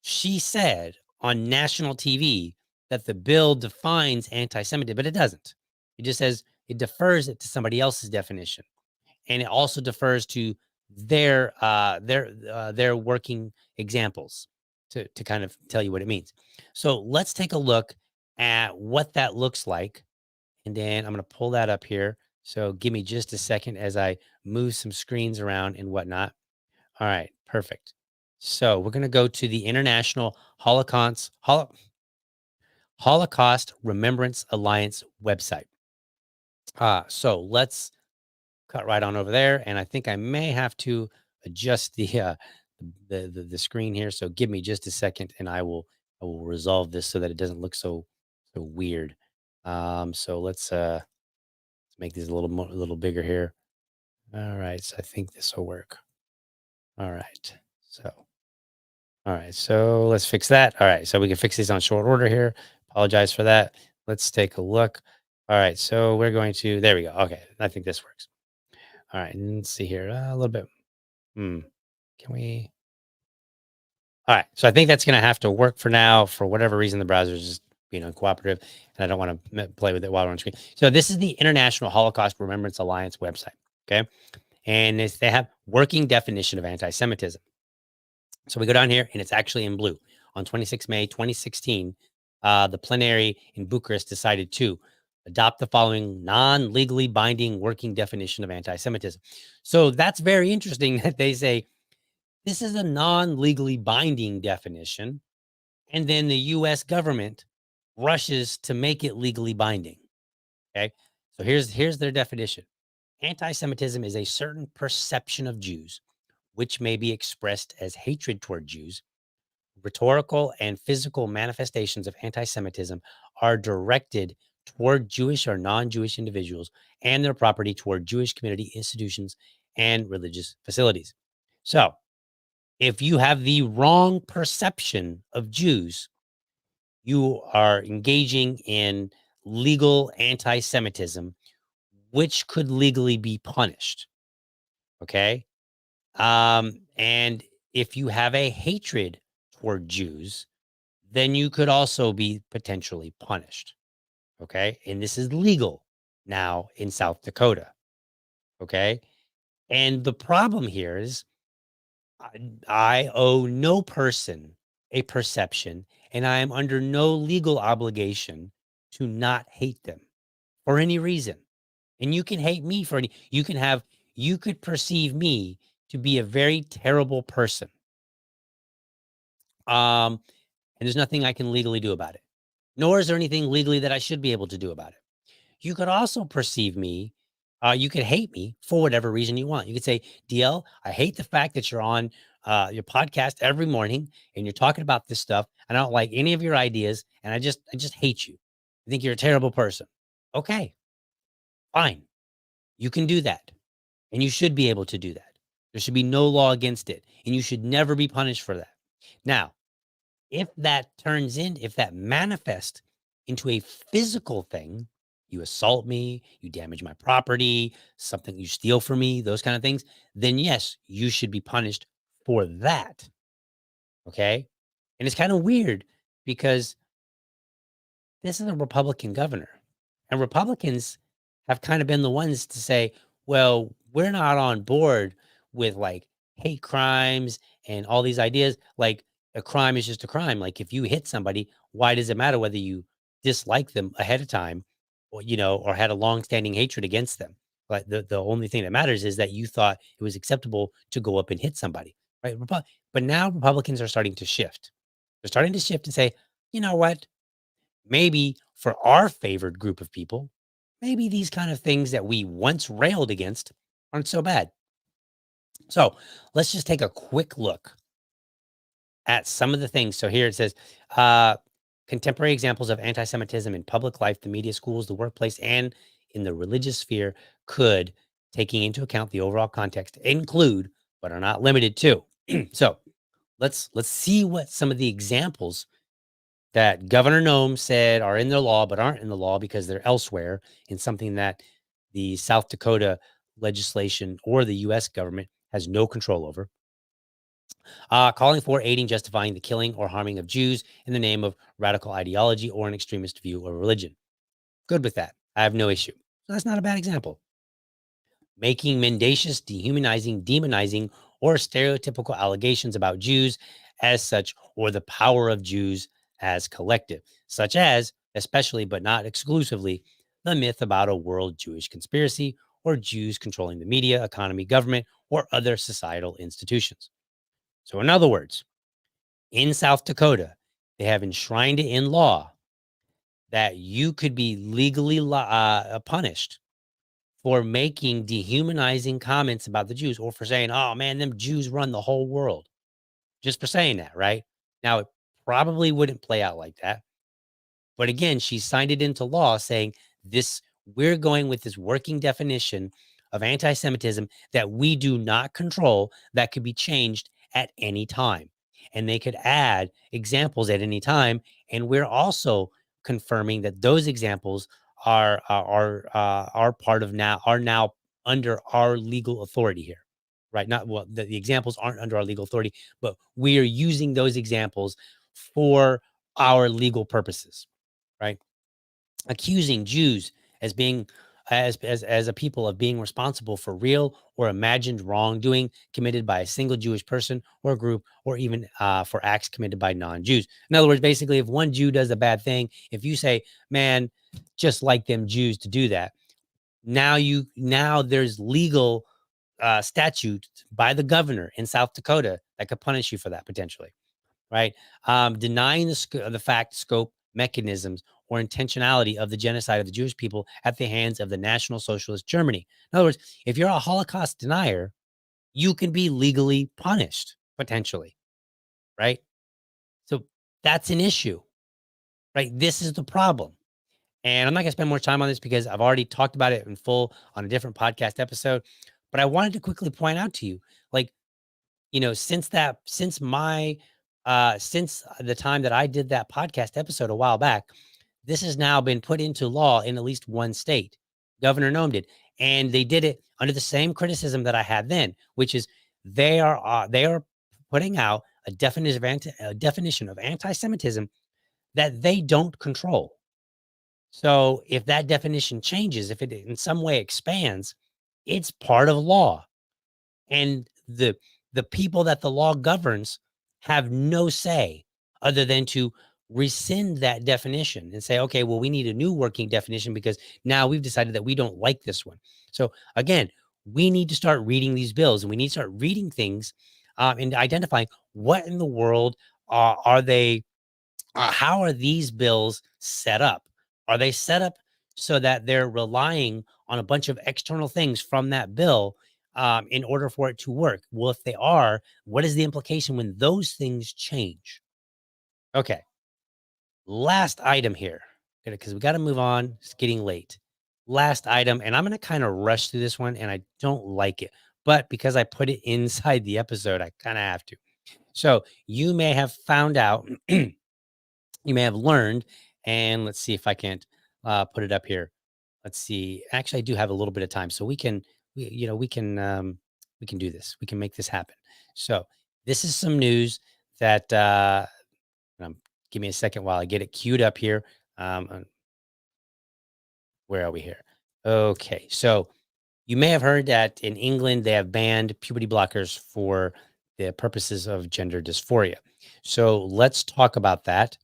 she said on national TV that the bill defines anti-Semitism, but it doesn't. It just says it defers it to somebody else's definition, and it also defers to their working examples to kind of tell you what it means. So let's take a look at what that looks like, and then I'm going to pull that up here. So give me just a second as I move some screens around and whatnot. All right, perfect. So we're going to go to the International Holocaust Remembrance Alliance website. So let's cut right on over there, and I think I may have to adjust the screen here. So give me just a second, and I will resolve this so that it doesn't look so weird. So let's make these a little bigger here. All right, so I think this will work. All right, so let's fix that. All right, so we can fix these on short order here. Apologize for that. Let's take a look. All right, so we're going to, there we go. Okay, I think this works. All right, and let's see here a little bit. Can we? All right, so I think that's going to have to work for now. For whatever reason, the browser is just being uncooperative, and I don't want to play with it while we're on screen. So this is the International Holocaust Remembrance Alliance website. Okay, and they have working definition of anti-Semitism. So we go down here, and it's actually in blue. On 26 May 2016, the plenary in Bucharest decided to adopt the following non-legally binding working definition of anti-Semitism. So that's very interesting that they say this is a non-legally binding definition, and then the U.S. government rushes to make it legally binding. Okay, so here's their definition: anti-Semitism is a certain perception of Jews, which may be expressed as hatred toward Jews. Rhetorical and physical manifestations of anti-Semitism are directed toward Jewish or non-Jewish individuals and their property, toward Jewish community institutions and religious facilities. So, if you have the wrong perception of Jews, you are engaging in legal anti-Semitism, which could legally be punished. Okay. And if you have a hatred toward Jews, then you could also be potentially punished. Okay. And this is legal now in South Dakota. Okay. And the problem here is I owe no person a perception, and I am under no legal obligation to not hate them for any reason. And you can hate me for any, you could perceive me to be a very terrible person. And there's nothing I can legally do about it, nor is there anything legally that I should be able to do about it. You could also perceive me, you could hate me for whatever reason you want. You could say, DL, I hate the fact that you're on your podcast every morning and you're talking about this stuff. And I don't like any of your ideas. And I just hate you. I think you're a terrible person. Okay, fine. You can do that. And you should be able to do that. There should be no law against it. And you should never be punished for that. Now, if that manifests into a physical thing, you assault me, you damage my property, something you steal from me, those kind of things, then yes, you should be punished for that. Okay. And it's kind of weird because this is a Republican governor, and Republicans have kind of been the ones to say, well, we're not on board with like hate crimes and all these ideas. Like, a crime is just a crime. Like, if you hit somebody, why does it matter whether you dislike them ahead of time, or or had a long-standing hatred against them? But the only thing that matters is that you thought it was acceptable to go up and hit somebody, right? But now Republicans are starting to shift. They're starting to shift and say, you know what? Maybe for our favored group of people, maybe these kind of things that we once railed against aren't so bad. So let's just take a quick look at some of the things. So here it says, contemporary examples of anti-Semitism in public life, the media, schools, the workplace, and in the religious sphere could, taking into account the overall context, include, but are not limited to. So let's see what some of the examples that Governor Nome said are in the law, but aren't in the law because they're elsewhere in something that the South Dakota legislation or the U.S. government has no control over. Calling for, aiding, justifying the killing or harming of Jews in the name of radical ideology or an extremist view or religion. Good with that. I have no issue. So that's not a bad example. Making mendacious, dehumanizing, demonizing, or stereotypical allegations about Jews as such, or the power of Jews as collective, such as, especially but not exclusively, the myth about a world Jewish conspiracy or Jews controlling the media, economy, government, or other societal institutions. So, in other words, in South Dakota, they have enshrined it in law that you could be legally punished for making dehumanizing comments about the Jews or for saying, oh man, them Jews run the whole world. Just for saying that, right? Now, it probably wouldn't play out like that. But again, she signed it into law saying this, we're going with this working definition of anti Semitism that we do not control, that could be changed at any time. And they could add examples at any time. And we're also confirming that those examples are part of now, are now under our legal authority here. Right. Not well, the examples aren't under our legal authority, but we are using those examples for our legal purposes, right? Accusing Jews as being as a people of being responsible for real or imagined wrongdoing committed by a single Jewish person or group, or even for acts committed by non-Jews. In other words, basically, if one Jew does a bad thing, if you say, "Man, just like them Jews to do that," now there's legal statute by the governor in South Dakota that could punish you for that potentially, right? Denying the fact, scope, mechanisms, or intentionality of the genocide of the Jewish people at the hands of the National Socialist Germany. In other words, if you're a Holocaust denier, you can be legally punished potentially, right? So that's an issue, right? This is the problem. And I'm not going to spend more time on this because I've already talked about it in full on a different podcast episode. But I wanted to quickly point out to you, like, since the time that I did that podcast episode a while back, this has now been put into law in at least one state. Governor Nome did, and they did it under the same criticism that I had then, which is they are putting out a definition of anti-Semitism that they don't control. So if that definition changes, if it in some way expands, it's part of law. And the people that the law governs have no say other than to rescind that definition and say, okay, well, we need a new working definition because now we've decided that we don't like this one. So again, we need to start reading these bills, and we need to start reading things and identifying what in the world are they how are these bills set up? Are they set up so that they're relying on a bunch of external things from that bill in order for it to work? Well, if they are, what is the implication when those things change? Okay, last item here, because we got to move on. It's getting late. Last item, and I'm going to kind of rush through this one, and I don't like it. But because I put it inside the episode, I kind of have to. So you may have found out you may have learned, and let's see if I can't put it up here. Let's see. Actually, I do have a little bit of time, so we can do this. We can make this happen. So this is some news that give me a second while I get it queued up here. Where are we here? Okay, so you may have heard that in England they have banned puberty blockers for the purposes of gender dysphoria. So let's talk about that.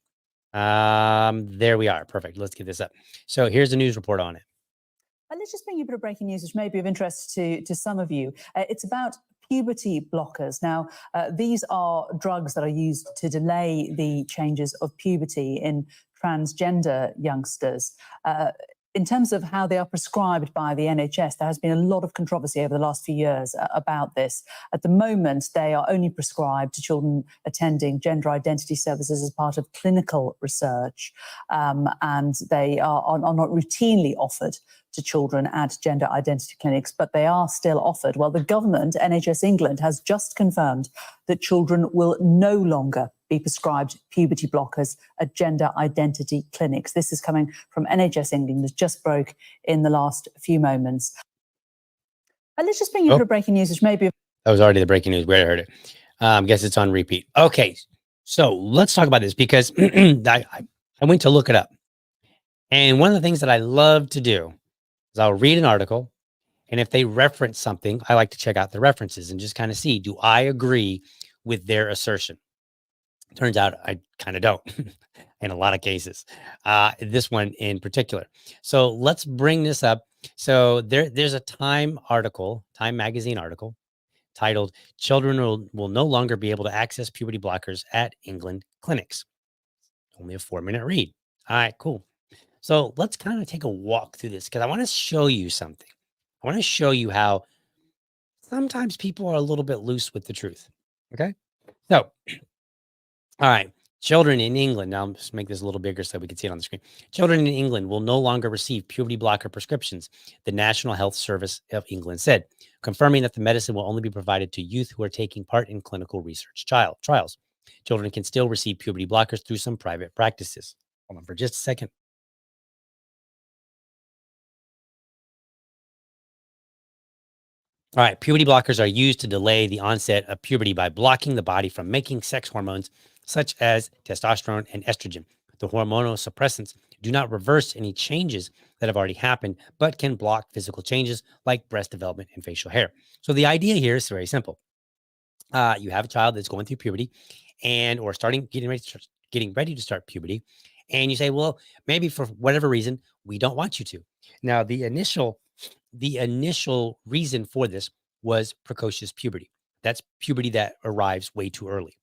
There we are. Perfect. Let's get this up. So here's the news report on it. And let's just bring you a bit of breaking news, which may be of interest to some of you. It's about puberty blockers. Now, these are drugs that are used to delay the changes of puberty in transgender youngsters. In terms of how they are prescribed by the NHS, there has been a lot of controversy over the last few years about this. At the moment, they are only prescribed to children attending gender identity services as part of clinical research, and they are not routinely offered to children at gender identity clinics, but they are still offered. Well, the government, NHS England, has just confirmed that children will no longer be prescribed puberty blockers at gender identity clinics. This is coming from NHS England. It just broke in the last few moments. And let's just bring you a bit of breaking news, which may be... That was already the breaking news. We already heard it. Guess it's on repeat. Okay, so let's talk about this because I went to look it up. And one of the things that I love to do is I'll read an article, and if they reference something, I like to check out the references and just kind of see, do I agree with their assertion? Turns out I kind of don't in a lot of cases. This one in particular. So let's bring this up. So there's a Time magazine article titled "Children will no longer be able to access puberty blockers at England clinics." Only a 4-minute read. All right, cool. So let's kind of take a walk through this because I want to show you something. I want to show you how sometimes people are a little bit loose with the truth. Okay. So, all right. Children in England, now let's make this a little bigger so we can see it on the screen. Children in England will no longer receive puberty blocker prescriptions, the National Health Service of England said, confirming that the medicine will only be provided to youth who are taking part in clinical research trials. Children can still receive puberty blockers through some private practices. Hold on for just a second. All right, puberty blockers are used to delay the onset of puberty by blocking the body from making sex hormones such as testosterone and estrogen. The hormonal suppressants do not reverse any changes that have already happened, but can block physical changes like breast development and facial hair. So the idea here is very simple. You have a child that's going through puberty or getting ready to start puberty, and you say, well, maybe for whatever reason, we don't want you to. Now, the initial reason for this was precocious puberty. That's puberty that arrives way too early.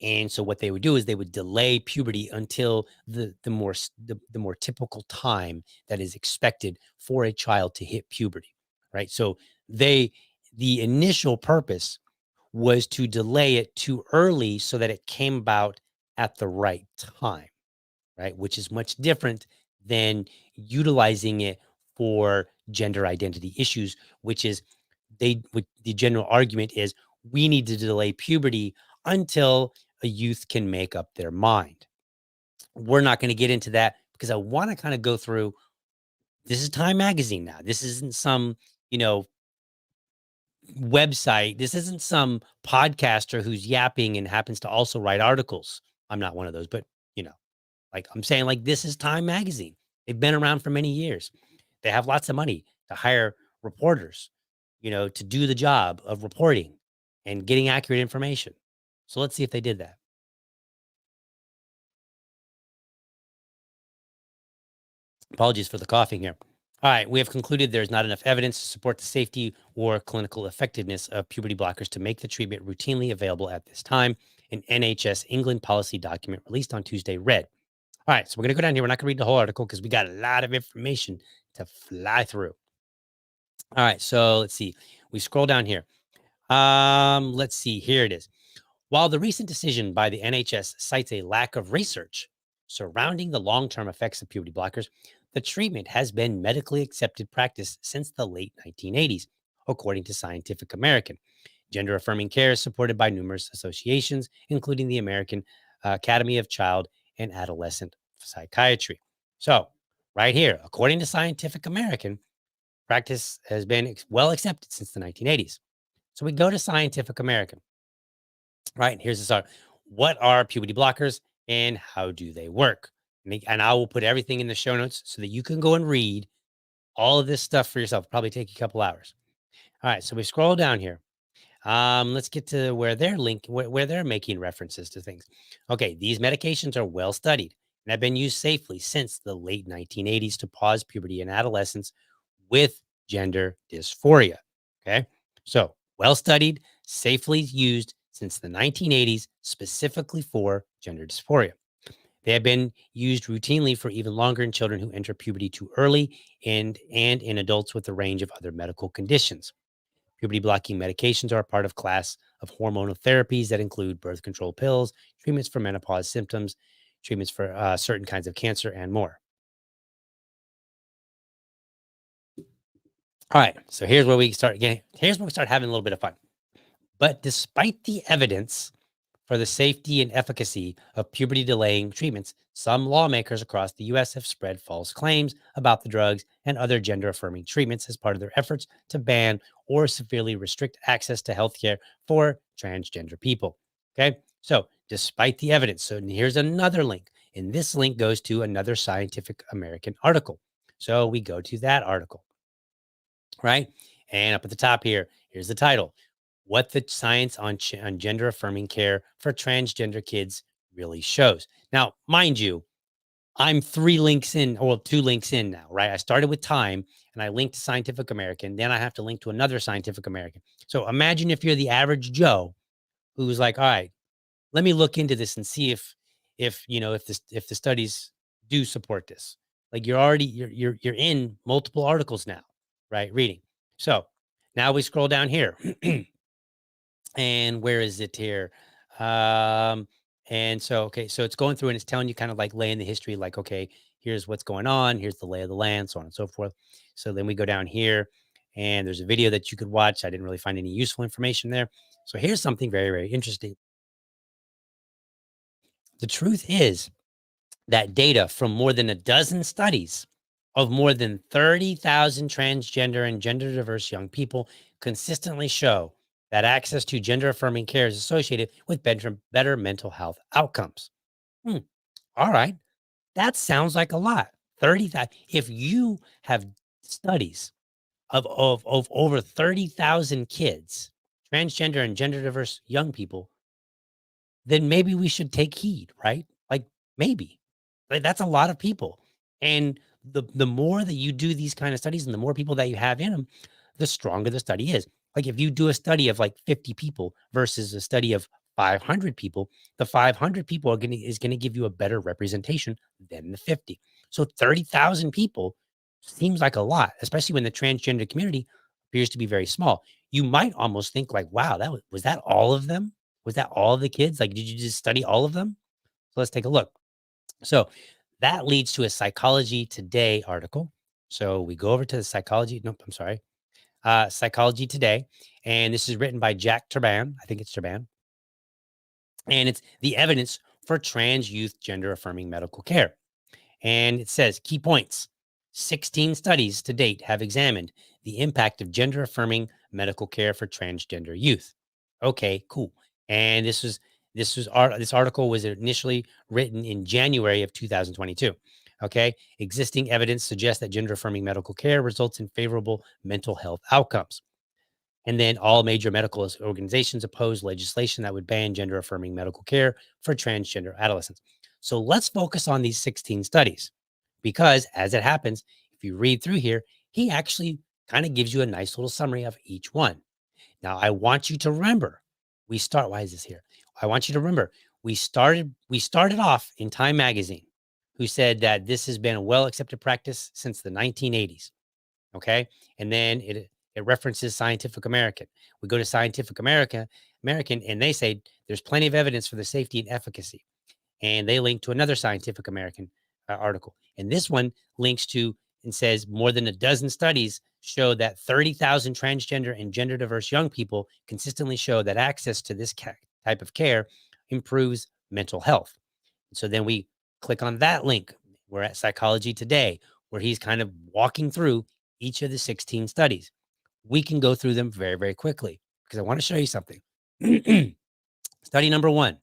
And so what they would do is they would delay puberty until the more typical time that is expected for a child to hit puberty, right? So the initial purpose was to delay it too early so that it came about at the right time, right? Which is much different than utilizing it for gender identity issues, which is the general argument is we need to delay puberty until a youth can make up their mind. We're not going to get into that because I want to kind of go through. This is Time Magazine now. This isn't some, website. This isn't some podcaster who's yapping and happens to also write articles. I'm not one of those, but like I'm saying, like this is Time Magazine. They've been around for many years. They have lots of money to hire reporters, to do the job of reporting and getting accurate information. So let's see if they did that. Apologies for the coughing here. All right, we have concluded there's not enough evidence to support the safety or clinical effectiveness of puberty blockers to make the treatment routinely available at this time. An NHS England policy document released on Tuesday read. All right, so we're going to go down here. We're not going to read the whole article because we got a lot of information to fly through. All right, so let's see. We scroll down here. Let's see. Here it is. While the recent decision by the NHS cites a lack of research surrounding the long-term effects of puberty blockers, the treatment has been medically accepted practice since the late 1980s, according to Scientific American. Gender-affirming care is supported by numerous associations, including the American Academy of Child and Adolescent Psychiatry. So, right here, according to Scientific American, practice has been well accepted since the 1980s. So we go to Scientific American. Right, here's the start. What are puberty blockers and how do they work? And I will put everything in the show notes so that you can go and read all of this stuff for yourself. Probably take a couple hours. All right, so we scroll down here. Let's get to where where they're making references to things. Okay, these medications are well studied and have been used safely since the late 1980s to pause puberty in adolescents with gender dysphoria. Okay, so well studied, safely used since the 1980s, specifically for gender dysphoria. They have been used routinely for even longer in children who enter puberty too early and in adults with a range of other medical conditions. Puberty blocking medications are a part of class of hormonal therapies that include birth control pills, treatments for menopause symptoms, treatments for certain kinds of cancer, and more. All right, so here's where we start having a little bit of fun. But despite the evidence for the safety and efficacy of puberty delaying treatments, some lawmakers across the US have spread false claims about the drugs and other gender affirming treatments as part of their efforts to ban or severely restrict access to healthcare for transgender people. Okay. So, despite the evidence, so here's another link. And this link goes to another Scientific American article. So, we go to that article, right? And up at the top here, here's the title: What the Science on Gender Affirming Care for Transgender Kids Really Shows. Now, mind you, I'm 3 links in, or 2 links in now, right? I started with Time and I linked to Scientific American. Then I have to link to another Scientific American. So imagine if you're the average Joe who's like, all right, let me look into this and see if if the studies do support this. Like you're in multiple articles now, right? Reading. So now we scroll down here. And where is it here? Um, and so, okay, so it's going through and it's telling you kind of like laying the history, like, okay, here's what's going on, here's the lay of the land, so on and so forth. So then we go down here and there's a video that you could watch. I didn't really find any useful information there. So here's something very, very interesting. The truth is that data from more than a dozen studies of more than 30,000 transgender and gender diverse young people consistently show that access to gender affirming care is associated with better mental health outcomes. Hmm. All right. That sounds like a lot. 30,000. If you have studies of over 30,000 kids, transgender and gender diverse young people, then maybe we should take heed, right? Like maybe. Like that's a lot of people. And the more that you do these kind of studies and the more people that you have in them, the stronger the study is. Like if you do a study of like 50 people versus a study of 500 people, the 500 people is going to give you a better representation than the 50. So 30,000 people seems like a lot, especially when the transgender community appears to be very small. You might almost think like, wow, was that all of them? Was that all of the kids? Like, did you just study all of them? So let's take a look. So that leads to a Psychology Today article. So we go over to the Psychology. Nope, I'm sorry. Psychology Today. And this is written by Jack Turban. I think it's Turban. And it's the evidence for trans youth gender affirming medical care. And it says key points: 16 studies to date have examined the impact of gender affirming medical care for transgender youth. Okay, cool. And this article was initially written in January of 2022. Okay, existing evidence suggests that gender affirming medical care results in favorable mental health outcomes. And then all major medical organizations oppose legislation that would ban gender affirming medical care for transgender adolescents. So let's focus on these 16 studies because, as it happens, if you read through here, he actually kind of gives you a nice little summary of each one. Now, I want you to remember, why is this here? I want you to remember, we started off in Time Magazine, who said that this has been a well accepted practice since the 1980s. Okay. And then it references Scientific American. We go to Scientific American, and they say there's plenty of evidence for the safety and efficacy. And they link to another Scientific American article. And this one links to and says more than a dozen studies show that 30,000 transgender and gender diverse young people consistently show that access to this type of care improves mental health. So then we click on that link. We're at Psychology Today, where he's kind of walking through each of the 16 studies. We can go through them very, very quickly because I want to show you something. Study number 1.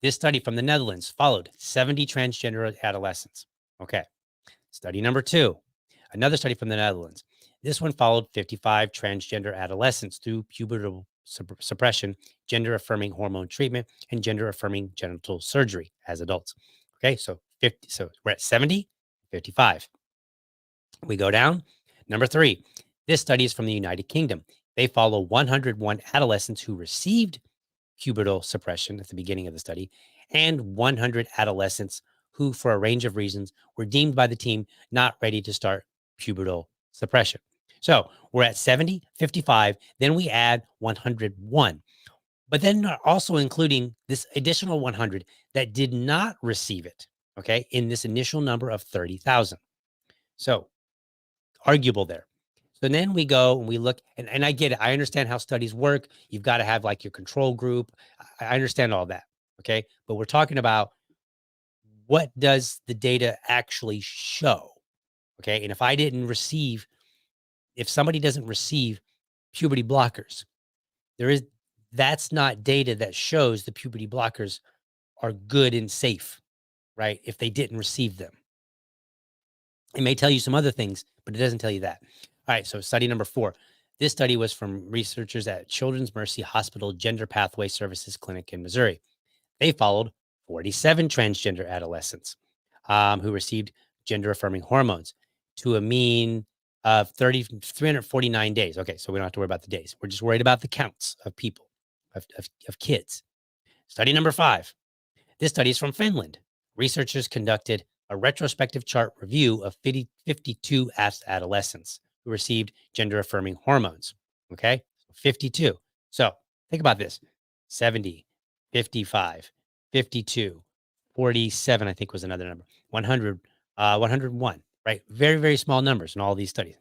This study from the Netherlands followed 70 transgender adolescents. Okay. Study number 2. Another study from the Netherlands. This one followed 55 transgender adolescents through pubertal suppression, gender affirming hormone treatment, and gender affirming genital surgery as adults. Okay, so 50. So we're at 70, 55. We go down. Number 3. This study is from the United Kingdom. They follow 101 adolescents who received pubertal suppression at the beginning of the study, and 100 adolescents who, for a range of reasons, were deemed by the team not ready to start pubertal suppression. So we're at 70, 55, then we add 101. But then also including this additional 100 that did not receive it, okay, in this initial number of 30,000. So arguable there. So then we go and we look, and I get it. I understand how studies work. You've got to have like your control group. I understand all that. Okay. But we're talking about what does the data actually show? Okay. And if somebody doesn't receive puberty blockers, that's not data that shows the puberty blockers are good and safe, right? If they didn't receive them, it may tell you some other things, but it doesn't tell you that. All right. So study number 4. This study was from researchers at Children's Mercy Hospital Gender Pathway Services Clinic in Missouri. They followed 47 transgender adolescents who received gender affirming hormones to a mean of 349 days. Okay, so we don't have to worry about the days. We're just worried about the counts of people, of kids. Study number 5. This study is from Finland. Researchers conducted a retrospective chart review of 52 adolescents who received gender affirming hormones. Okay, 52. So think about this: 70, 55, 52, 47, I think was another number, 100, 101, right? Very, very small numbers in all these studies.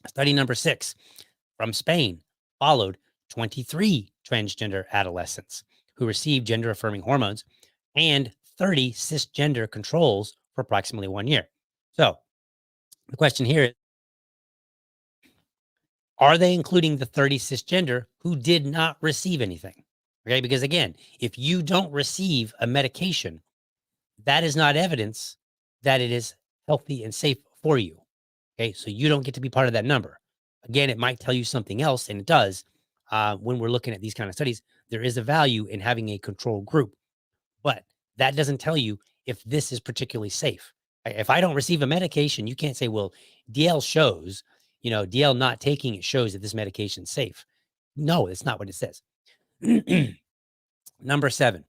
Study number 6 from Spain followed 23 transgender adolescents who received gender affirming hormones and 30 cisgender controls for approximately 1 year. So the question here is, are they including the 30 cisgender who did not receive anything? Okay, because again, if you don't receive a medication, that is not evidence that it is healthy and safe for you. Okay, so you don't get to be part of that number. Again, it might tell you something else, and it does. When we're looking at these kind of studies, there is a value in having a control group, but that doesn't tell you if this is particularly safe. If I don't receive a medication, you can't say, well, DL shows, DL not taking it shows that this medication is safe. No, it's not what it says. Number 7,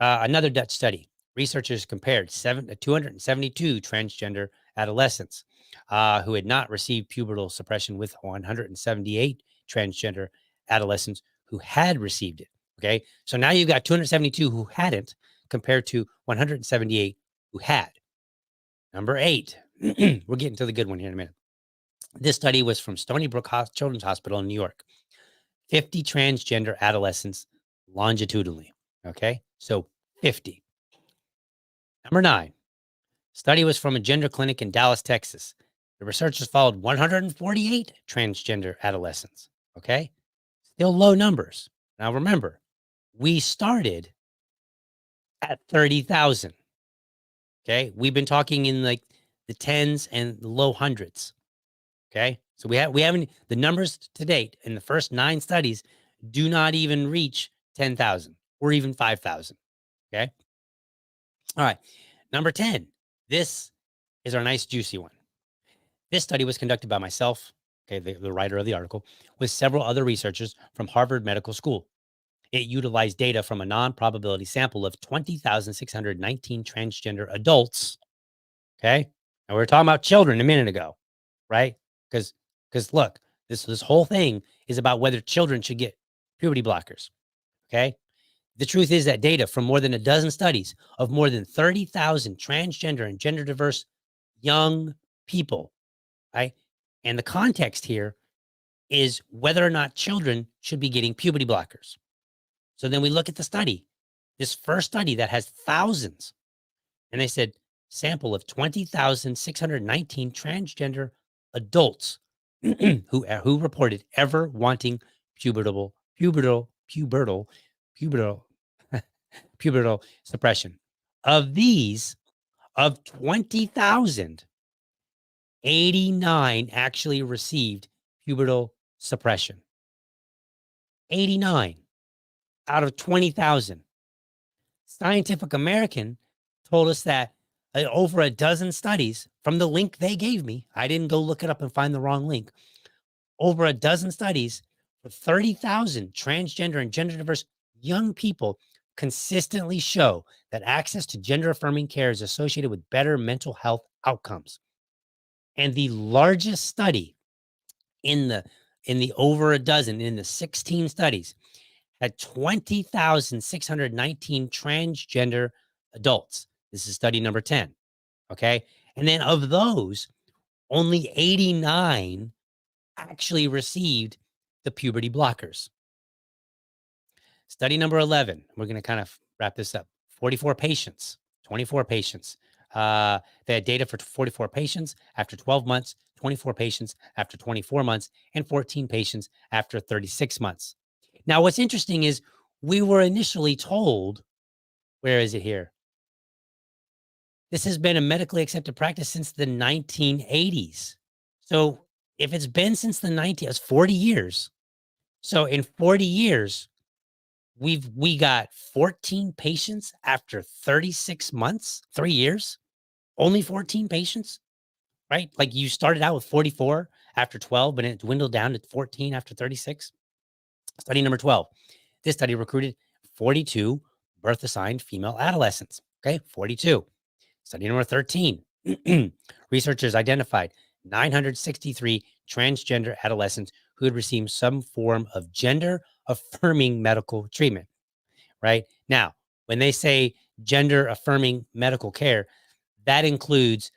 another Dutch study. Researchers compared 272 transgender adolescents who had not received pubertal suppression with 178 transgender adolescents who had received it. Okay. So now you've got 272 who hadn't compared to 178 who had. Number 8, we're getting to the good one here in a minute. This study was from Stony Brook Children's Hospital in New York. 50 transgender adolescents longitudinally. Okay. So 50. Number 9, study was from a gender clinic in Dallas, Texas. The researchers followed 148 transgender adolescents. Okay. Still low numbers. Now remember, we started at 30,000. Okay. We've been talking in like the tens and the low hundreds. Okay. So we haven't, the numbers to date in the first 9 studies do not even reach 10,000 or even 5,000. Okay. All right. Number 10. This is our nice juicy one. This study was conducted by myself, okay, the writer of the article, with several other researchers from Harvard Medical School. It utilized data from a non-probability sample of 20,619 transgender adults. Okay. And we were talking about children a minute ago, right? Because look, this whole thing is about whether children should get puberty blockers. Okay. The truth is that data from more than a dozen studies of more than 30,000 transgender and gender diverse young people, right? And the context here is whether or not children should be getting puberty blockers. So then we look at the study, this first study that has thousands, and they said sample of 20,619 transgender adults who reported ever wanting pubertal suppression. Of these, of 20,000, 89 actually received pubertal suppression. 89 out of 20,000. Scientific American told us that over a dozen studies from the link they gave me, I didn't go look it up and find the wrong link. Over a dozen studies for 30,000 transgender and gender diverse young people consistently show that access to gender affirming care is associated with better mental health outcomes. And the largest study in the over a dozen, in the 16 studies, had 20,619 transgender adults. This is study number 10. Okay. And then of those, only 89 actually received the puberty blockers. Study number 11, we're going to kind of wrap this up. 44 patients, 24 patients. They had data for 44 patients after 12 months, 24 patients after 24 months, and 14 patients after 36 months. Now, what's interesting is we were initially told, where is it here? This has been a medically accepted practice since the 1980s. So if it's been since the 19, 40 years. So in 40 years, we got 14 patients after 36 months, 3 years, only 14 patients, right? Like you started out with 44 after 12, but it dwindled down to 14 after 36. Study number 12. This study recruited 42 birth assigned female adolescents. Okay, 42. Study number 13. Researchers identified 963 transgender adolescents who had received some form of gender affirming medical treatment. Right now, when they say gender affirming medical care, that includes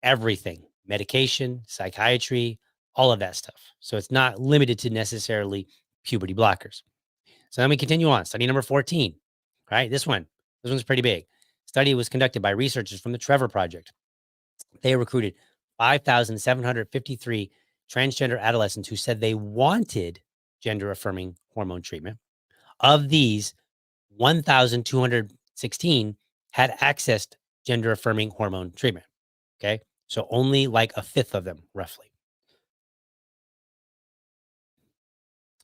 everything: medication, psychiatry, all of that stuff. So it's not limited to necessarily puberty blockers. So let me continue on. Study number 14. All right, this one's pretty big. Study was conducted by researchers from the Trevor Project. They recruited 5,753 transgender adolescents who said they wanted gender affirming hormone treatment. Of these, 1,216 had accessed gender affirming hormone treatment. Okay. So only like a fifth of them, roughly.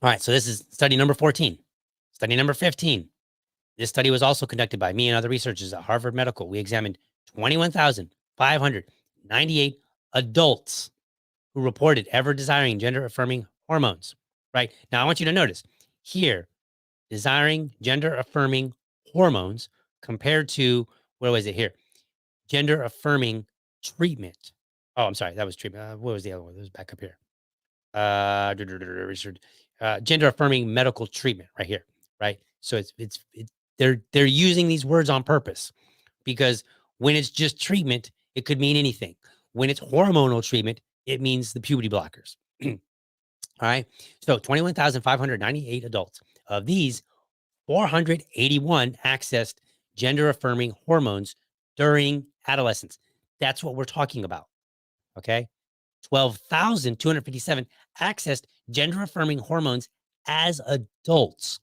All right. So this is study number 14. Study number 15. This study was also conducted by me and other researchers at Harvard Medical. We examined 21,598 adults who reported ever desiring gender affirming hormones. Right. Now, I want you to notice here, desiring gender affirming hormones compared to, where was it here? Gender affirming treatment. Oh, I'm sorry. That was treatment. What was the other one? It was back up here. Gender affirming medical treatment right here. Right. So they're using these words on purpose, because when it's just treatment, it could mean anything. When it's hormonal treatment, it means the puberty blockers. All right. So 21,598 adults. Of these, 481 accessed gender affirming hormones during adolescence. That's what we're talking about. Okay. 12,257 accessed gender affirming hormones as adults,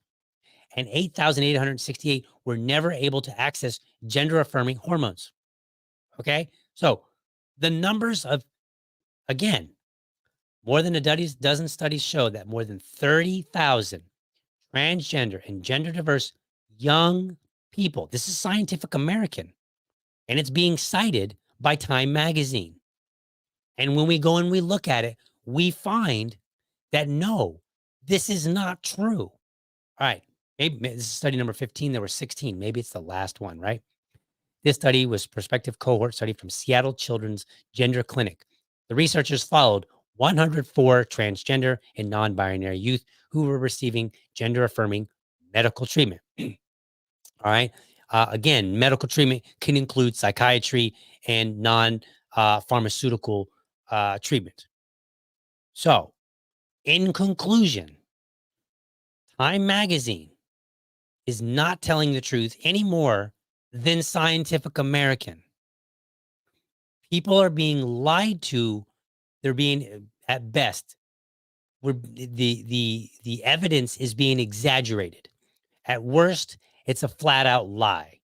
and 8,868 were never able to access gender affirming hormones. Okay. So the numbers of, again, more than a dozen studies show that more than 30,000 transgender and gender diverse young people, this is Scientific American, and it's being cited by Time Magazine. And when we go and we look at it, we find that no, this is not true. All right. Maybe this is study number 15. There were 16. Maybe it's the last one, right? This study was prospective cohort study from Seattle Children's Gender Clinic. The researchers followed 104 transgender and non-binary youth who were receiving gender affirming medical treatment. All right. Again, medical treatment can include psychiatry and non-pharmaceutical treatment. So, in conclusion, Time Magazine is not telling the truth any more than Scientific American. People are being lied to. They're being, at best, the evidence is being exaggerated. At worst, it's a flat out lie.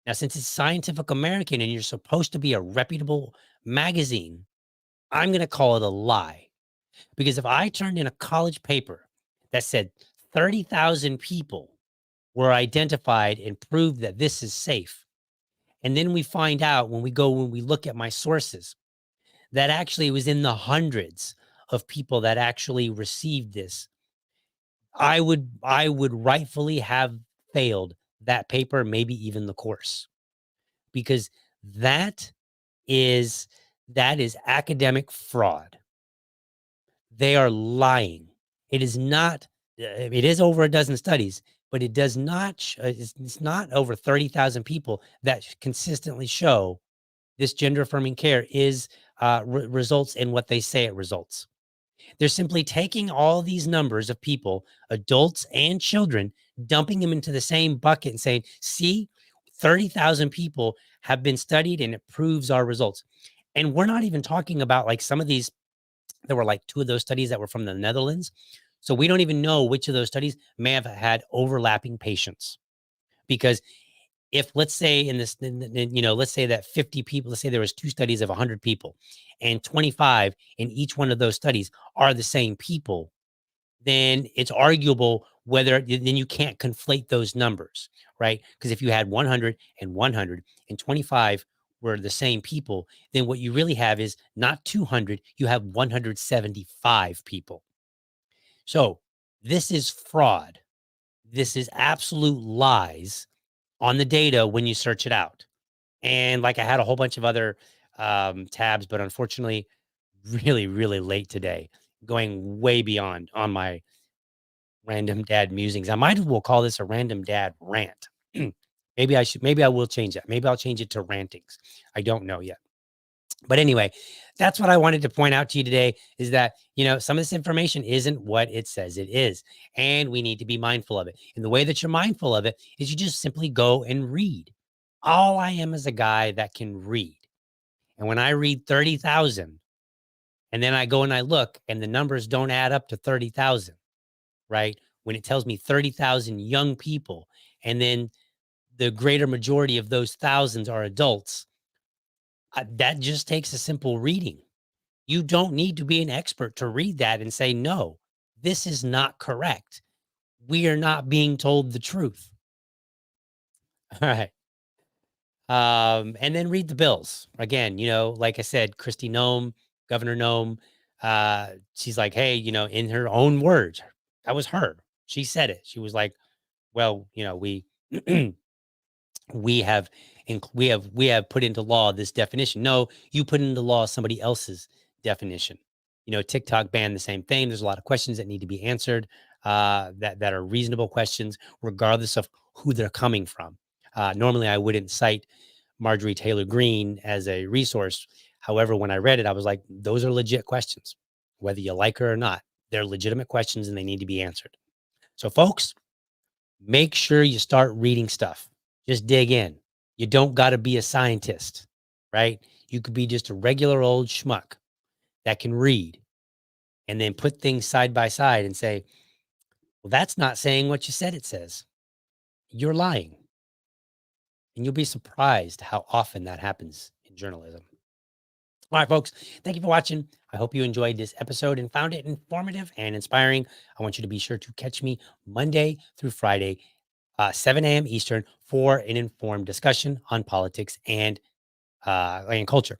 Now, since it's Scientific American and you're supposed to be a reputable magazine, I'm going to call it a lie. Because if I turned in a college paper that said 30,000 people were identified and proved that this is safe, and then we find out when we look at my sources, that actually it was in the hundreds of people that actually received this, I would rightfully have failed that paper, maybe even the course, because that is academic fraud. They are lying. It is not. It is over a dozen studies, but it does not. It's not over 30,000 people that consistently show this gender affirming care is results in what they say it results. They're simply taking all these numbers of people, adults and children, dumping them into the same bucket and saying, see, 30,000 people have been studied and it proves our results. And we're not even talking about like some of these, there were like 2 of those studies that were from the Netherlands. So we don't even know which of those studies may have had overlapping patients. Because if let's say in this, let's say that 50 people, let's say there was 2 studies of 100 people and 25 in each one of those studies are the same people, then it's arguable whether then you can't conflate those numbers, right? Because if you had 100 and 100 and 25 were the same people, then what you really have is not 200, you have 175 people. So this is fraud. This is absolute lies on the data when you search it out. And like I had a whole bunch of other tabs, but unfortunately, really, really late today, going way beyond on my random dad musings. I might as well call this a random dad rant. Maybe I will change that. Maybe I'll change it to rantings. I don't know yet. But anyway, that's what I wanted to point out to you today is that, some of this information isn't what it says it is. And we need to be mindful of it. And the way that you're mindful of it is you just simply go and read. All I am is a guy that can read. And when I read 30,000 and then I go and I look and the numbers don't add up to 30,000, right? When it tells me 30,000 young people and then the greater majority of those thousands are adults, that just takes a simple reading. You don't need to be an expert to read that and say, no, this is not correct. We are not being told the truth. All right. And then read the bills. Again, like I said, Kristi Noem, Governor Noem, she's like, hey, in her own words, that was her. She said it. She was like, well, we we have put into law this definition. No, you put into law somebody else's definition. TikTok banned the same thing. There's a lot of questions that need to be answered, that are reasonable questions, regardless of who they're coming from. Normally, I wouldn't cite Marjorie Taylor Greene as a resource. However, when I read it, I was like, those are legit questions, whether you like her or not. They're legitimate questions and they need to be answered. So, folks, make sure you start reading stuff. Just dig in. You don't got to be a scientist, right? You could be just a regular old schmuck that can read and then put things side by side and say, well, that's not saying what you said it says. You're lying. And you'll be surprised how often that happens in journalism. All right, folks, thank you for watching. I hope you enjoyed this episode and found it informative and inspiring. I want you to be sure to catch me Monday through Friday, 7 a.m. Eastern, for an informed discussion on politics and culture.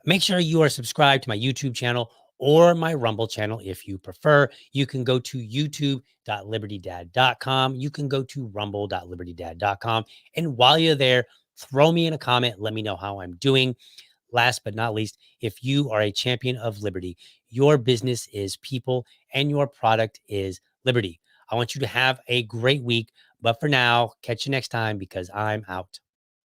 Make sure you are subscribed to my YouTube channel or my Rumble channel if you prefer. You can go to youtube.libertydad.com. You can go to rumble.libertydad.com. And while you're there, throw me in a comment. Let me know how I'm doing. Last but not least, if you are a champion of liberty, your business is people and your product is liberty. I want you to have a great week. But for now, catch you next time because I'm out.